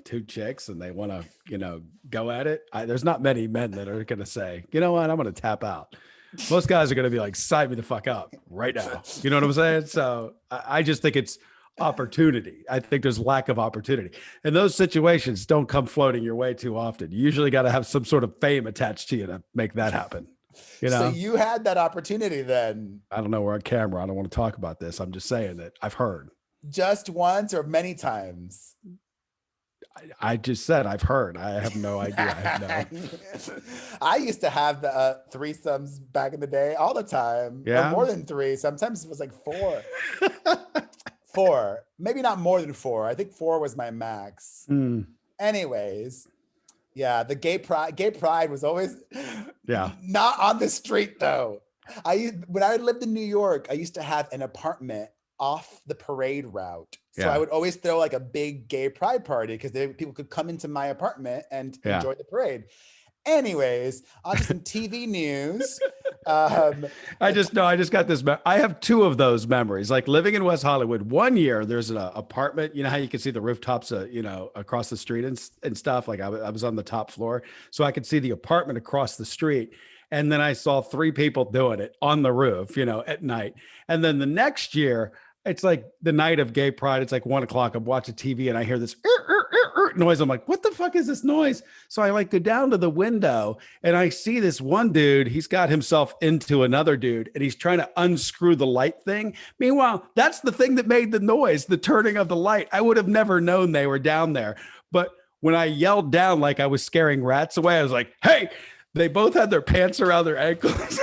two chicks and they want to, go at it, there's not many men that are going to say, you know what, I'm going to tap out. Most guys are going to be like, sign me the fuck up right now. You know what I'm saying? So I just think it's opportunity. I think there's lack of opportunity. And those situations don't come floating your way too often. You usually got to have some sort of fame attached to you to make that happen. So you had that opportunity then? I don't know. We're on camera. I don't want to talk about this. I'm just saying that I've heard. Just once or many times? I just said I've heard. I have no idea. I used to have the threesomes back in the day all the time. Yeah. Or more than three. Sometimes it was like four. Four. Maybe not more than four. I think four was my max. Anyways. Yeah, the gay pride was always not on the street though. When I lived in New York, I used to have an apartment off the parade route. So I would always throw like a big gay pride party because people could come into my apartment and enjoy the parade. Anyways, on to some TV news. I just got this. I have two of those memories, like living in West Hollywood. One year, there's an apartment, how you can see the rooftops, across the street and stuff. Like I was on the top floor, so I could see the apartment across the street. And then I saw three people doing it on the roof, at night. And then the next year, it's like the night of gay pride. It's like 1:00. I'm watching TV and I hear this noise. I'm like, what the fuck is this noise? So I go down to the window and I see this one dude. He's got himself into another dude and he's trying to unscrew the light thing. Meanwhile, that's the thing that made the noise, the turning of the light. I would have never known they were down there. But when I yelled down like I was scaring rats away, I was like, hey, they both had their pants around their ankles.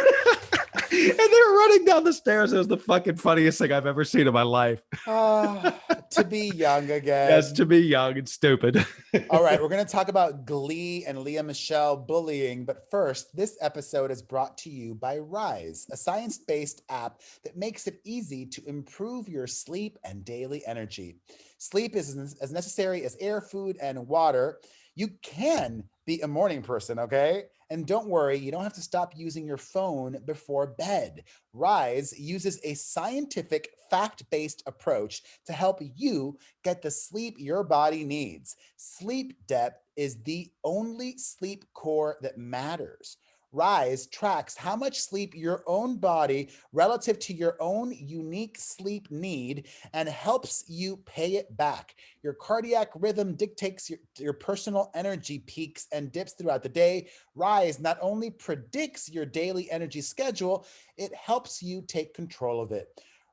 And they were running down the stairs. It was the fucking funniest thing I've ever seen in my life. To be young again. Yes, to be young and stupid. All right, we're going to talk about Glee and Lea Michele bullying. But first, this episode is brought to you by Rise, a science-based app that makes it easy to improve your sleep and daily energy. Sleep is as necessary as air, food, and water. You can be a morning person, okay? And don't worry, you don't have to stop using your phone before bed. Rise uses a scientific, fact-based approach to help you get the sleep your body needs. Sleep depth is the only sleep core that matters. Rise tracks how much sleep your own body relative to your own unique sleep need and helps you pay it back. Your cardiac rhythm dictates your personal energy peaks and dips throughout the day. Rise not only predicts your daily energy schedule, it helps you take control of it.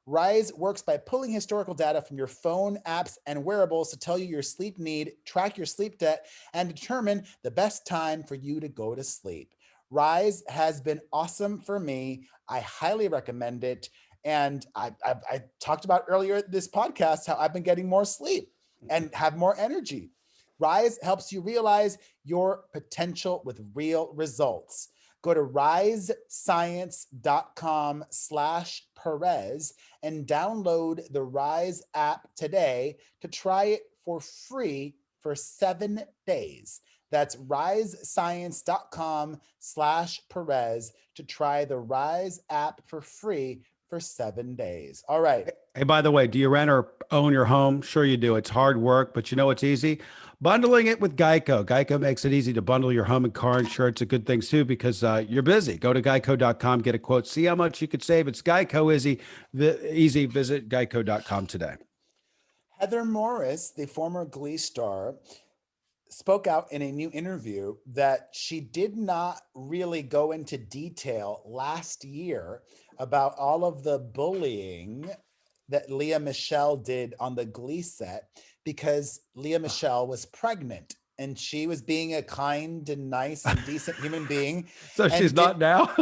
Rise works by pulling historical data from your phone, apps, and wearables to tell you your sleep need, track your sleep debt, and determine the best time for you to go to sleep. Rise has been awesome for me. I highly recommend it. And I talked about earlier this podcast how I've been getting more sleep and have more energy. Rise helps you realize your potential with real results. Go to risescience.com/Perez and download the Rise app today to try it for free for 7 days. That's risescience.com/Perez to try the Rise app for free for 7 days. All right. Hey, by the way, do you rent or own your home? Sure you do. It's hard work, but you know what's easy? Bundling it with Geico. Geico makes it easy to bundle your home and car insurance. A good thing too, because you're busy. Go to geico.com, get a quote, see how much you could save. It's Geico easy. Visit geico.com today. Heather Morris, the former Glee star, spoke out in a new interview that she did not really go into detail last year about all of the bullying that Lea Michele did on the Glee set because Lea Michele was pregnant and she was being a kind and nice and decent human being. So she's not now?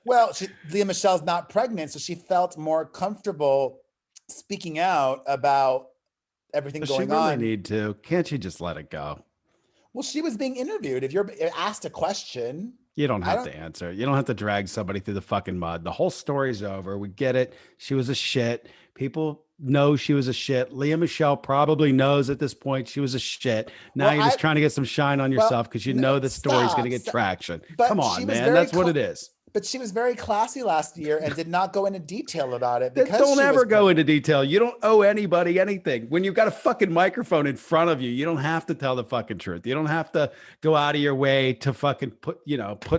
Well, Lea Michele's not pregnant, so she felt more comfortable speaking out about everything going on. She really need to. Can't you just let it go? Well, she was being interviewed. If you're asked a question, you don't have to answer. You don't have to drag somebody through the fucking mud. The whole story's over. We get it. She was a shit. People know she was a shit. Lea Michele probably knows at this point she was a shit. Now you're just trying to get some shine on yourself because you know the story's going to get traction. Come on, man. That's what it is. But she was very classy last year and did not go into detail about it. Don't ever go into detail. You don't owe anybody anything. When you've got a fucking microphone in front of you, you don't have to tell the fucking truth. You don't have to go out of your way to fucking put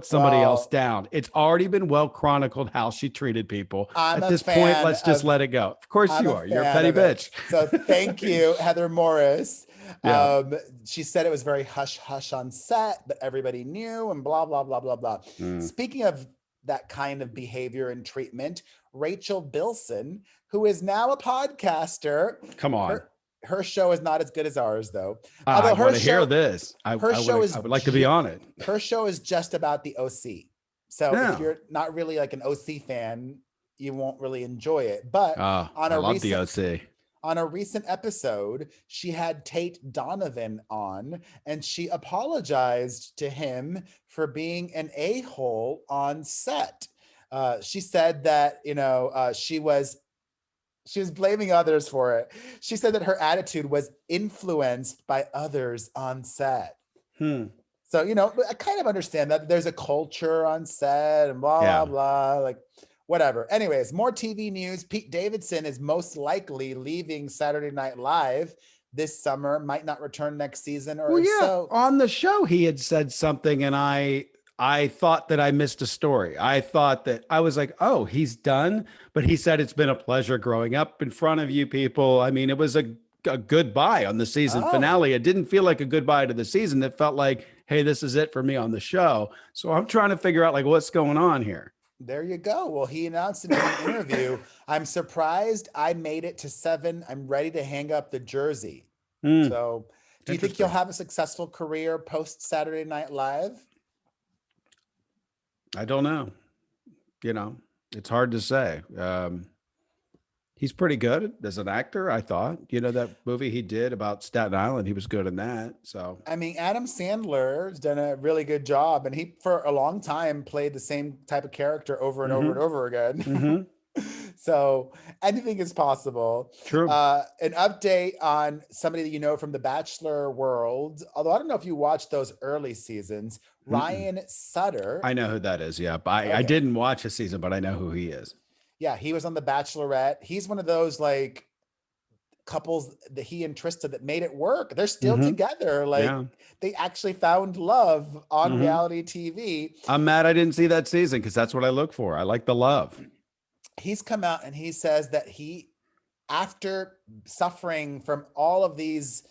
somebody else down. It's already been well chronicled how she treated people. At this point, let's just let it go. Of course you are. You're a petty bitch. So thank you, Heather Morris. Yeah. She said it was very hush hush on set, but everybody knew and blah, blah, blah, blah, blah. Speaking of that kind of behavior and treatment, Rachel Bilson, who is now a podcaster. Come on. Her show is not as good as ours, though. I want to hear this. I would like to be on it. Her show is just about the OC. So if you're not really like an OC fan, you won't really enjoy it. But on a recent episode, she had Tate Donovan on, and she apologized to him for being an a-hole on set. She said that, she was blaming others for it. She said that her attitude was influenced by others on set. So, I kind of understand that there's a culture on set and blah, blah, like whatever. Anyways, more TV news. Pete Davidson is most likely leaving Saturday Night Live this summer, might not return next season. On the show, he had said something and I thought that I missed a story. I thought that I was like, oh, he's done. But he said, it's been a pleasure growing up in front of you people. I mean, it was a goodbye on the season finale. It didn't feel like a goodbye to the season. It felt like, hey, this is it for me on the show. So I'm trying to figure out what's going on here. There you go. Well, he announced in an interview, I'm surprised I made it to 7. I'm ready to hang up the jersey. So do you think you'll have a successful career post Saturday Night Live? I don't know. It's hard to say. He's pretty good as an actor, I thought. That movie he did about Staten Island, he was good in that. So, I mean, Adam Sandler has done a really good job, and he, for a long time, played the same type of character over and over and over again. So anything is possible. True. An update on somebody that you know from the Bachelor world, although I don't know if you watched those early seasons, Ryan Sutter. I know who that is, yeah. But I didn't watch a season, but I know who he is. Yeah, he was on The Bachelorette. He's one of those couples that he and Trista that made it work. They're still Mhm. together. Like Yeah. they actually found love on Mhm. reality TV. I'm mad I didn't see that season because that's what I look for. I like the love. He's come out and he says that he, after suffering from all of these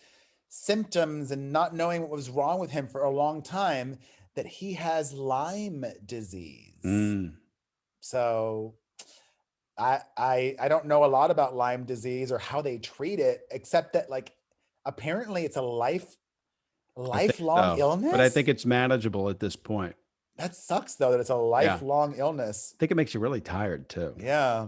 symptoms and not knowing what was wrong with him for a long time, that he has Lyme disease. Mm. So I don't know a lot about Lyme disease or how they treat it, except that like apparently it's a lifelong illness. But I think it's manageable at this point. That sucks though, that it's a lifelong illness. I think it makes you really tired too. Yeah.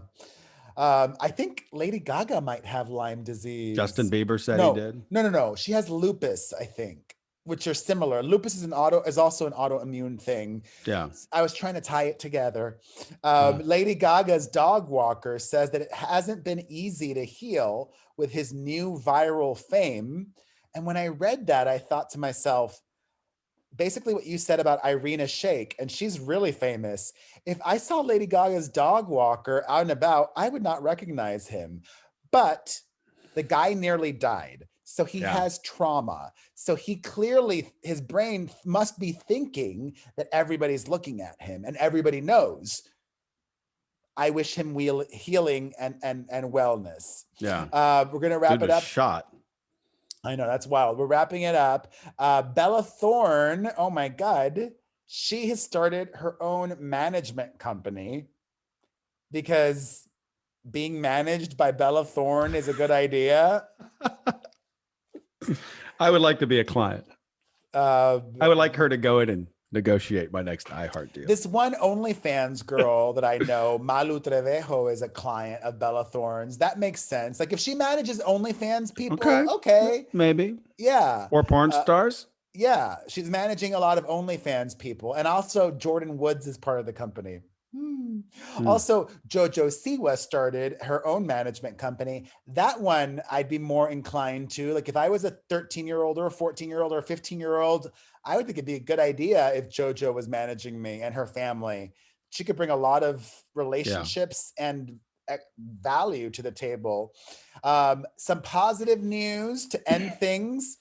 I think Lady Gaga might have Lyme disease. Justin Bieber said he did. No. She has lupus, I think, which are similar. Lupus is also an autoimmune thing. Yeah. I was trying to tie it together. Lady Gaga's dog walker says that it hasn't been easy to heal with his new viral fame. And when I read that, I thought to myself, basically what you said about Irina Shayk, and she's really famous. If I saw Lady Gaga's dog walker out and about, I would not recognize him. But the guy nearly died. So he has trauma. So he clearly, his brain must be thinking that everybody's looking at him and everybody knows. I wish him healing and wellness. Yeah. We're going to wrap it up. Shot. I know, that's wild. We're wrapping it up. Bella Thorne, oh my God, she has started her own management company because being managed by Bella Thorne is a good idea. I would like to be a client. I would like her to go in and negotiate my next iHeart deal. This one OnlyFans girl that I know, Malu Trevejo, is a client of Bella Thorne's. That makes sense. Like if she manages OnlyFans people, okay. Maybe. Yeah. Or porn stars. Yeah. She's managing a lot of OnlyFans people. And also Jordan Woods is part of the company. Also, JoJo Siwa started her own management company. That one I'd be more inclined to. Like if I was a 13-year-old or a 14-year-old or a 15-year-old, I would think it'd be a good idea if JoJo was managing me and her family. She could bring a lot of relationships and value to the table. Some positive news to end things.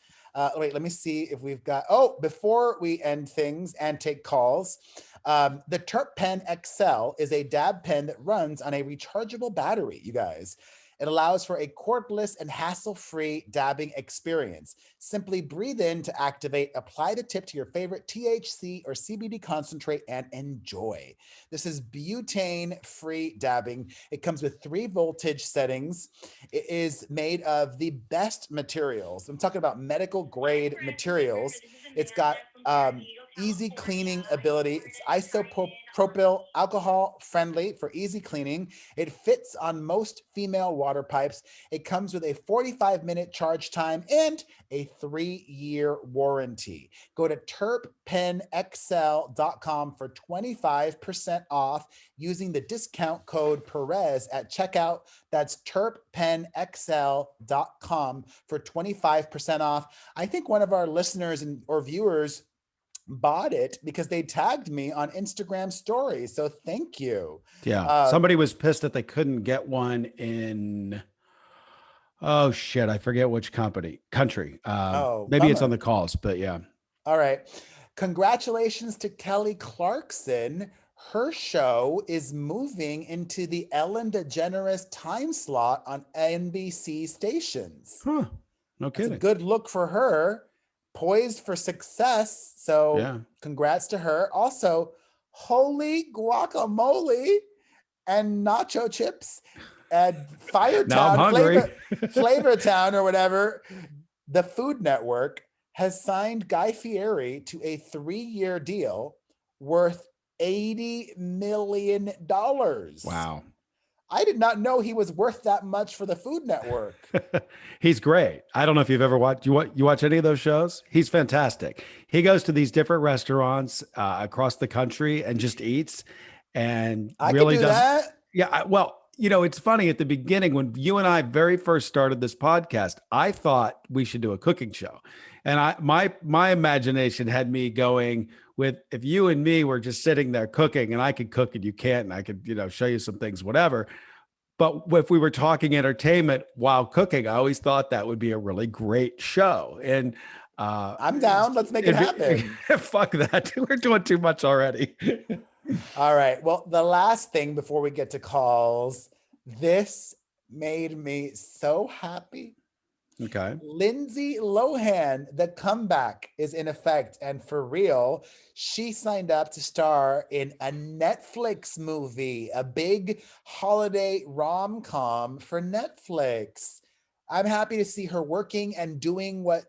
Wait, let me see if we've got, before we end things and take calls, the Terpen Excel is a dab pen that runs on a rechargeable battery, you guys. It allows for a cordless and hassle-free dabbing experience. Simply breathe in to activate, apply the tip to your favorite THC or CBD concentrate, and enjoy. This is butane-free dabbing. It comes with 3 voltage settings. It is made of the best materials. I'm talking about medical-grade materials. It's got easy cleaning ability. It's isopropyl alcohol friendly for easy cleaning. It fits on most female water pipes. It comes with a 45-minute charge time and a 3-year warranty. Go to terpenexcel.com for 25% off using the discount code Perez at checkout. That's terpenexcel.com for 25% off. I think one of our listeners or viewers bought it because they tagged me on Instagram stories. So thank you. Yeah. Somebody was pissed that they couldn't get one in, oh shit, I forget which country. Maybe bummer. It's on the calls, but yeah. All right. Congratulations to Kelly Clarkson. Her show is moving into the Ellen DeGeneres time slot on NBC stations. Huh. No kidding. It's a good look for her. Poised for success. So congrats to her. Also, holy guacamole and nacho chips at Firetown, Flavor Town or whatever. The Food Network has signed Guy Fieri to a 3-year deal worth $80 million. Wow. I did not know he was worth that much for the Food Network. He's great. I don't know if you've ever watched, you watch any of those shows? He's fantastic. He goes to these different restaurants across the country and just eats and really does that. Yeah. Well, it's funny at the beginning when you and I very first started this podcast, I thought we should do a cooking show. And my imagination had me going with, if you and me were just sitting there cooking and I could cook and you can't, and I could, show you some things, whatever. But if we were talking entertainment while cooking, I always thought that would be a really great show. And I'm down. Let's make it happen. Fuck that. We're doing too much already. All right. Well, the last thing before we get to calls, this made me so happy. Okay. Lindsay Lohan, the comeback is in effect. And for real, she signed up to star in a Netflix movie, a big holiday rom-com for Netflix. I'm happy to see her working and doing what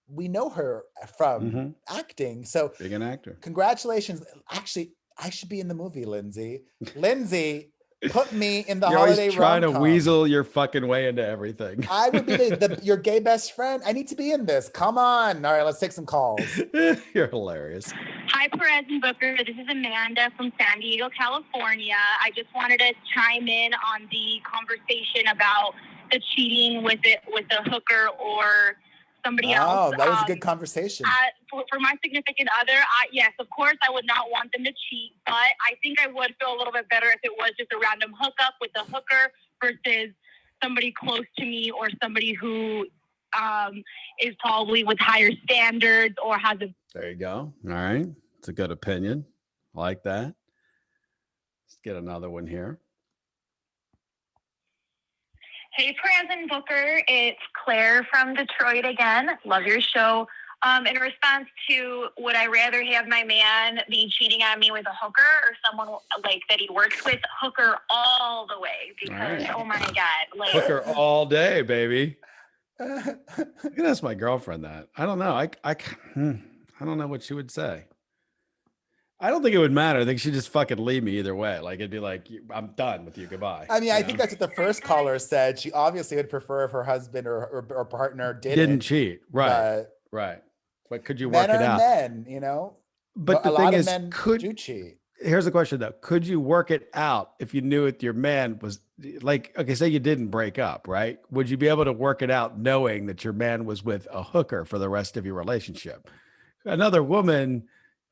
we know her from, acting. So big an actor. Congratulations. Actually, I should be in the movie, Lindsay. Lindsay, put me in the You're holiday always trying rom-com. to weasel your fucking way into everything. I would be your gay best friend. I need to be in this. Come on. All right, let's take some calls. You're hilarious. Hi, Perez and Booker. This is Amanda from San Diego, California. I just wanted to chime in on the conversation about the cheating with the hooker or somebody else. Oh, that was a good conversation. For my significant other, yes, of course, I would not want them to cheat, but I think I would feel a little bit better if it was just a random hookup with a hooker versus somebody close to me or somebody who is probably with higher standards or has a... There you go. All right. It's a good opinion. I like that. Let's get another one here. Hey, Perez and Booker. It's Claire from Detroit again. Love your show. In response to, would I rather have my man be cheating on me with a hooker or someone like that he works with? Hooker all the way, because oh my God, like hooker all day, baby. You can ask my girlfriend that. I don't know. I don't know what she would say. I don't think it would matter. I think she'd just fucking leave me either way. Like, it'd be like, I'm done with you. Goodbye. I mean, I think that's what the first caller said. She obviously would prefer if her husband or partner didn't cheat. Right. Right. But could you work it out? Men, you know? But the thing is, do cheat. Here's the question though. Could you work it out if you knew it your man was like, okay, say you didn't break up, right? Would you be able to work it out knowing that your man was with a hooker for the rest of your relationship? Another woman,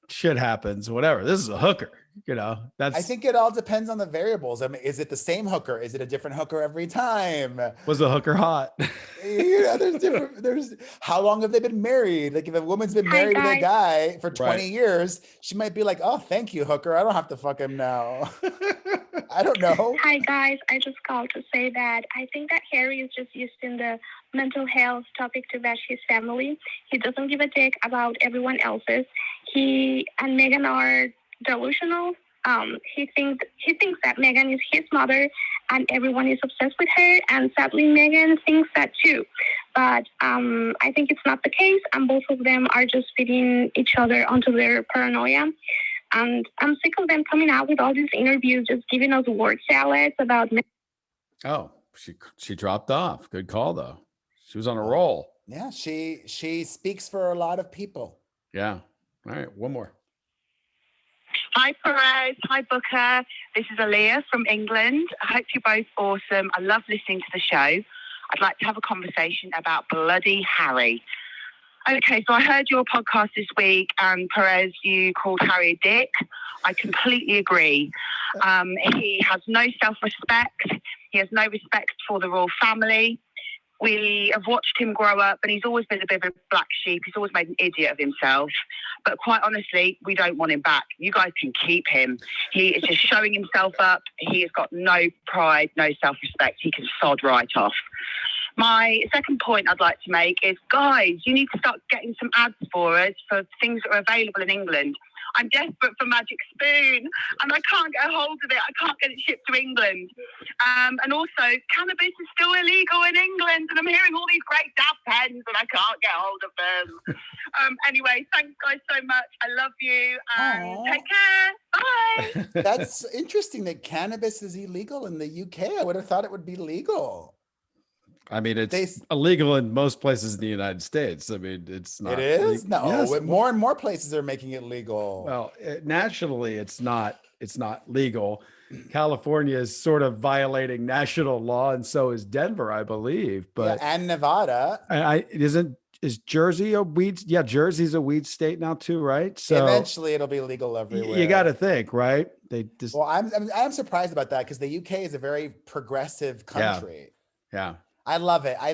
shit happens, whatever. This is a hooker, you know. I think it all depends on the variables. I mean, is it the same hooker? Is it a different hooker every time? Was the hooker hot? You know, there's how long have they been married? Like if a woman's been married to a guy for 20 years, she might be like, oh, thank you, hooker. I don't have to fuck him now. I don't know. Hi guys, I just called to say that I think that Harry is just using the mental health topic to bash his family. He doesn't give a dick about everyone else's. He and Meghan are delusional. He thinks that Meghan is his mother and everyone is obsessed with her, and sadly Meghan thinks that too. But I think it's not the case, and both of them are just feeding each other onto their paranoia. And I'm sick of them coming out with all these interviews just giving us word salads about... Oh, she dropped off. Good call though. She was on a roll. Yeah, she speaks for a lot of people. Yeah. All right, one more. Hi, Perez. Hi, Booker. This is Aaliyah from England. I hope you're both awesome. I love listening to the show. I'd like to have a conversation about Bloody Harry. Okay, so I heard your podcast this week, and Perez, you called Harry a dick. I completely agree. He has no self-respect. He has no respect for the royal family. We have watched him grow up, and he's always been a bit of a black sheep. He's always made an idiot of himself. But quite honestly, we don't want him back. You guys can keep him. He is just showing himself up. He has got no pride, no self-respect. He can sod right off. My second point I'd like to make is, guys, you need to start getting some ads for us for things that are available in England. I'm desperate for Magic Spoon, and I can't get a hold of it. I can't get it shipped to England. And also, cannabis is still illegal in England, and I'm hearing all these great dab pens, and I can't get hold of them. Anyway, thanks, guys, so much. I love you, and take care. Bye. That's interesting that cannabis is illegal in the UK. I would have thought it would be legal. I mean, it's illegal in most places in the United States. I mean, it's not. It is? No, yes. More and more places are making it legal. Well, nationally, it's not legal. California is sort of violating national law, and so is Denver, I believe. But and Nevada. isn't is Jersey a weed? Yeah, Jersey's a weed state now too, right? So eventually it'll be legal everywhere. you got to think, right? They just Well, I'm surprised about that because the UK is a very progressive country. yeah. I love it. I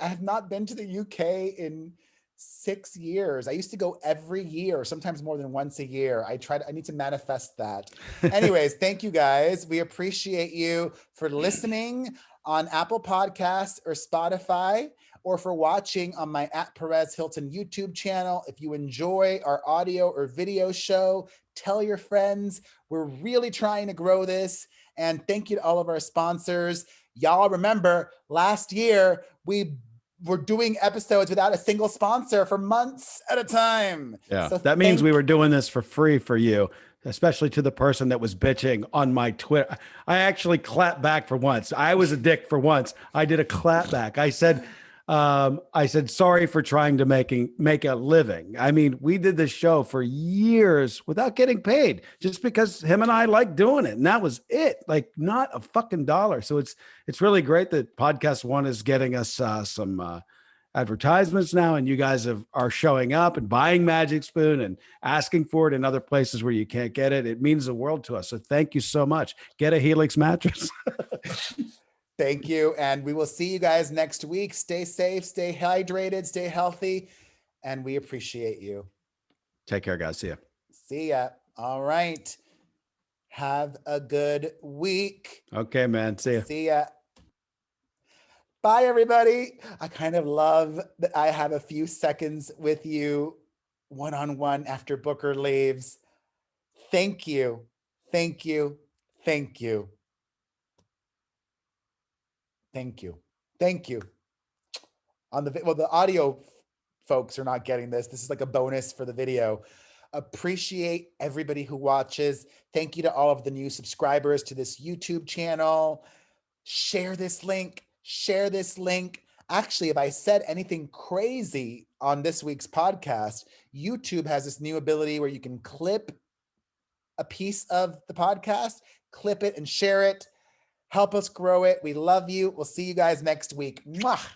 have not been to the UK in 6 years. I used to go every year, sometimes more than once a year. I need to manifest that. Anyways, thank you guys. We appreciate you for listening on Apple Podcasts or Spotify, or for watching on my @Perez Hilton YouTube channel. If you enjoy our audio or video show, tell your friends. We're really trying to grow this. And thank you to all of our sponsors. Y'all remember last year, we were doing episodes without a single sponsor for months at a time. Yeah. So That means we were doing this for free for you, especially to the person that was bitching on my Twitter. I actually clapped back for once. I was a dick for once. I did a clap back. I said, sorry for trying to make a living. I mean, we did this show for years without getting paid, just because him and I like doing it. And that was it. Like, not a fucking dollar. So it's really great that Podcast One is getting us some advertisements now, and you guys are showing up and buying Magic Spoon and asking for it in other places where you can't get it. It means the world to us. So thank you so much. Get a Helix mattress. Thank you. And we will see you guys next week. Stay safe, stay hydrated, stay healthy. And we appreciate you. Take care, guys. See ya. See ya. All right. Have a good week. Okay, man. See ya. See ya. Bye, everybody. I kind of love that I have a few seconds with you one-on-one after Booker leaves. Thank you. Thank you. Thank you. Thank you. Thank you. The audio folks are not getting this. This is like a bonus for the video. Appreciate everybody who watches. Thank you to all of the new subscribers to this YouTube channel. Share this link. Share this link. Actually, if I said anything crazy on this week's podcast, YouTube has this new ability where you can clip a piece of the podcast, clip it and share it. Help us grow it. We love you. We'll see you guys next week. Mwah.